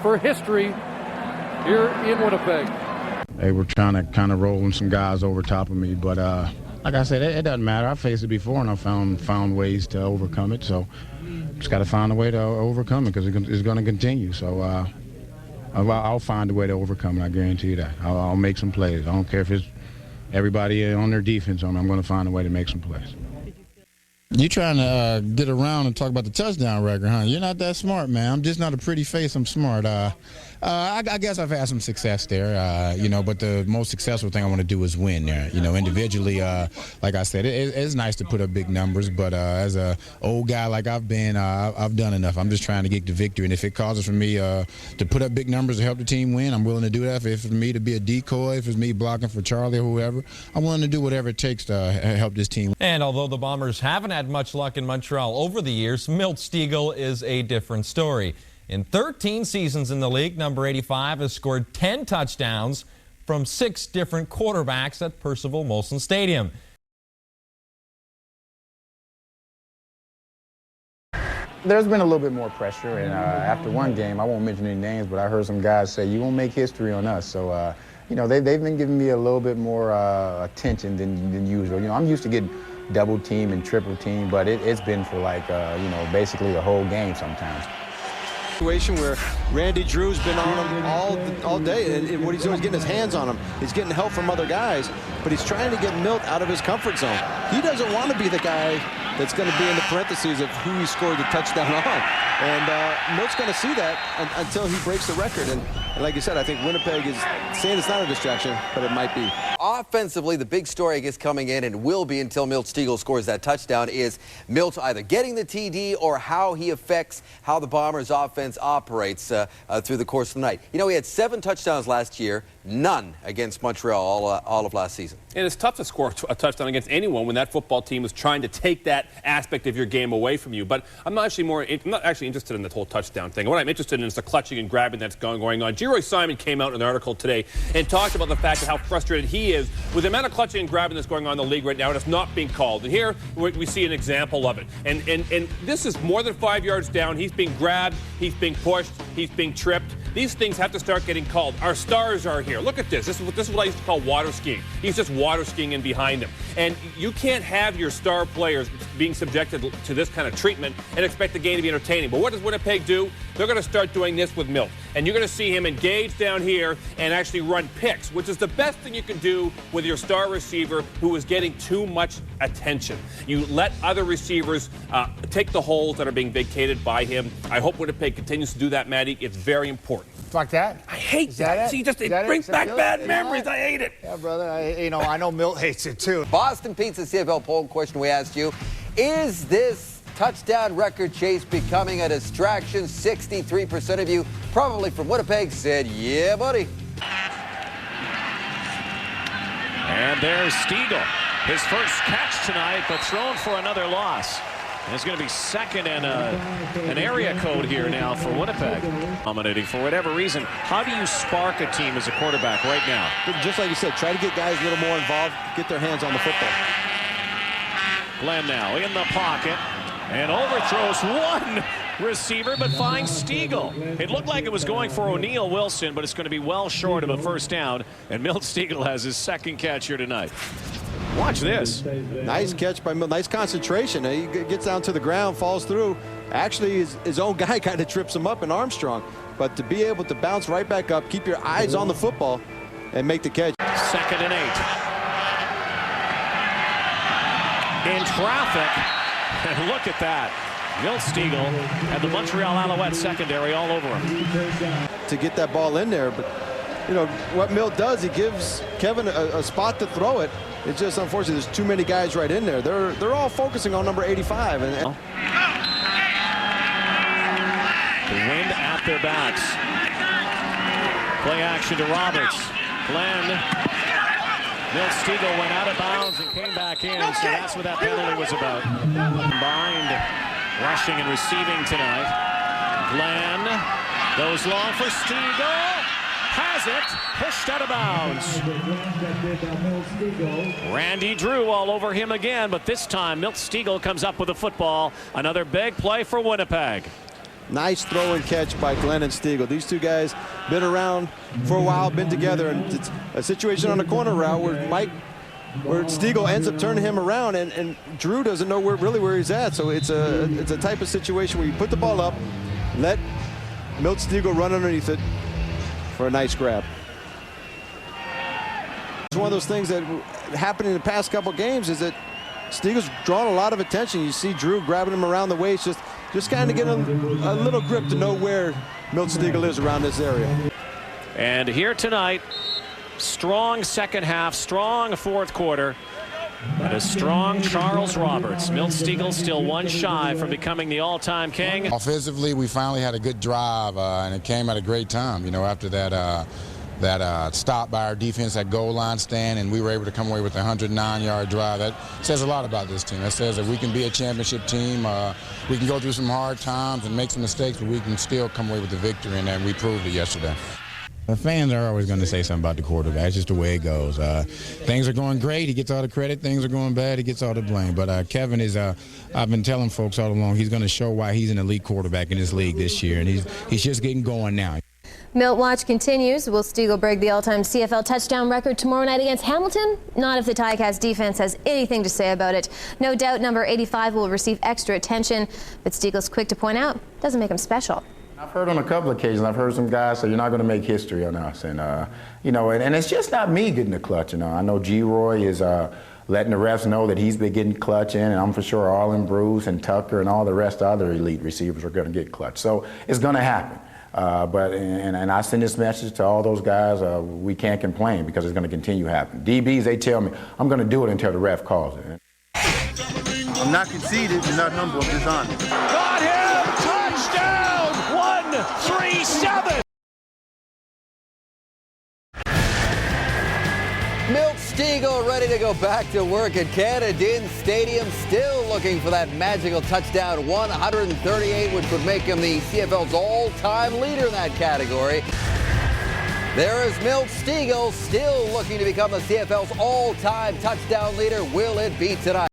for history here in Winnipeg. They were trying to kind of rolling some guys over top of me, but like I said, it doesn't matter. I faced it before, and I found ways to overcome it. So just got to find a way to overcome it because it's going to continue. So I'll find a way to overcome it. I guarantee you that. I'll make some plays. I don't care if it's everybody on their defense on me. I'm going to find a way to make some plays. You trying to get around and talk about the touchdown record, huh? You're not that smart, man. I'm just not a pretty face. I'm smart. I guess I've had some success there, but the most successful thing I want to do is win there. Individually, like I said, it's nice to put up big numbers, but as a old guy like I've been, I've done enough. I'm just trying to get the victory, and if it causes for me to put up big numbers to help the team win, I'm willing to do that. If it's me to be a decoy, if it's me blocking for Charlie or whoever, I'm willing to do whatever it takes to help this team. And although the Bombers haven't had much luck in Montreal over the years, Milt Stegall is a different story. In 13 seasons in the league, number 85 has scored 10 touchdowns from 6 different quarterbacks at Percival Molson Stadium. There's been a little bit more pressure, and after one game, I won't mention any names, but I heard some guys say, you won't make history on us. So, they've been giving me a little bit more attention than usual. I'm used to getting double team and triple team, but it's been for basically the whole game sometimes. Situation where Randy Drew's been on him all day, and what he's doing is getting his hands on him. He's getting help from other guys, but he's trying to get Milt out of his comfort zone. He doesn't want to be the guy that's going to be in the parentheses of who he scored the touchdown on. And Milt's going to see that until he breaks the record. And like you said, I think Winnipeg is saying it's not a distraction, but it might be. Offensively, the big story, I guess, coming in and will be until Milt Stegall scores that touchdown is Milt either getting the TD or how he affects how the Bombers' offense operates through the course of the night. He had 7 touchdowns last year, none against Montreal all of last season. And it's tough to score a touchdown against anyone when that football team is trying to take that aspect of your game away from you. But I'm not actually interested in the whole touchdown thing. What I'm interested in is the clutching and grabbing that's going on. Geroy Simon came out in an article today and talked about the fact of how frustrated he is with the amount of clutching and grabbing that's going on in the league right now, and it's not being called. And here we see an example of it. And this is more than 5 yards down. He's being grabbed, he's being pushed, he's being tripped. These things have to start getting called. Our stars are here. Look at this. This is what I used to call water skiing. He's just water skiing in behind him. And you can't have your star players being subjected to this kind of treatment and expect the game to be entertaining. But what does Winnipeg do? They're going to start doing this with Milt. And you're going to see him engage down here and actually run picks, which is the best thing you can do with your star receiver who is getting too much attention. You let other receivers take the holes that are being vacated by him. I hope Winnipeg continues to do that, Maddie. It's very important. Fuck that. I hate that. See, it brings back bad memories. I hate it. Yeah, brother. I know Milt hates it too. Boston Pizza CFL poll question we asked you: is this touchdown record chase becoming a distraction? 63% of you, probably from Winnipeg, said, yeah, buddy. And there's Stegall. His first catch tonight, but thrown for another loss. And it's going to be second and an area code here now for Winnipeg. Dominating for whatever reason. How do you spark a team as a quarterback right now? Just like you said, try to get guys a little more involved, get their hands on the football. Glenn now in the pocket and overthrows one receiver, but finds Stegall. It looked like it was going for O'Neal Wilson, but it's going to be well short of a first down. And Milt Stegall has his second catch here tonight. Watch this. Nice catch by Milt. Nice concentration. He gets down to the ground, falls through. Actually, his own guy kind of trips him up in Armstrong. But to be able to bounce right back up, keep your eyes on the football, and make the catch. 2nd and 8. In traffic. And look at that. Milt Stegall and the Montreal Alouettes secondary all over him. To get that ball in there, but you know what Milt does, he gives Kevin a spot to throw it. It's just unfortunate there's too many guys right in there. They're all focusing on number 85. And the wind at their backs. Play action to Roberts. Glenn. Milt Stegall went out of bounds and came back in, so that's what that penalty was about. Combined rushing and receiving tonight. Glenn goes long for Stegall. Has it. Pushed out of bounds. Randy Drew all over him again, but this time Milt Stegall comes up with the football. Another big play for Winnipeg. Nice throw and catch by Glenn and Stegall. These two guys been around for a while, been together, and it's a situation on a corner route where Stegall ends up turning him around, and Drew doesn't know where he's at. So it's a type of situation where you put the ball up, let Milt Stegall run underneath it for a nice grab. It's one of those things that happened in the past couple games is that Stegall's drawn a lot of attention. You see Drew grabbing him around the waist, just kind of get a little grip to know where Milt Stegall is around this area. And here tonight, strong second half, strong fourth quarter, and a strong Charles Roberts. Milt Stegall still one shy from becoming the all-time king. Offensively, we finally had a good drive, and it came at a great time. You know, after that stop by our defense at goal line stand, and we were able to come away with a 109-yard drive. That says a lot about this team. That says that we can be a championship team. We can go through some hard times and make some mistakes, but we can still come away with the victory, and we proved it yesterday. The fans are always going to say something about the quarterback. It's just the way it goes. Things are going great, he gets all the credit. Things are going bad, he gets all the blame. But Kevin is, I've been telling folks all along, he's going to show why he's an elite quarterback in this league this year, and he's just getting going now. Milt watch continues. Will Stegall break the all-time CFL touchdown record tomorrow night against Hamilton? Not if the Ticats defense has anything to say about it. No doubt number 85 will receive extra attention, but Stegall's quick to point out doesn't make him special. I've heard on a couple of occasions, I've heard some guys say you're not going to make history on us, and you know, and it's just not me getting the clutch. You know, I know G-Roy is letting the refs know that he's been getting clutch in, and I'm for sure Arlen Bruce and Tucker and all the rest of the other elite receivers are going to get clutch. So it's going to happen. But I send this message to all those guys, we can't complain because it's going to continue happening. DBs, they tell me, I'm going to do it until the ref calls it. I'm not conceited, I'm not humble, I'm dishonest. Got him! Touchdown! 1-3-7! Milt Stegall ready to go back to work at Canadian Stadium, still looking for that magical touchdown 138, which would make him the CFL's all-time leader in that category. There is Milt Stegall, still looking to become the CFL's all-time touchdown leader. Will it be tonight?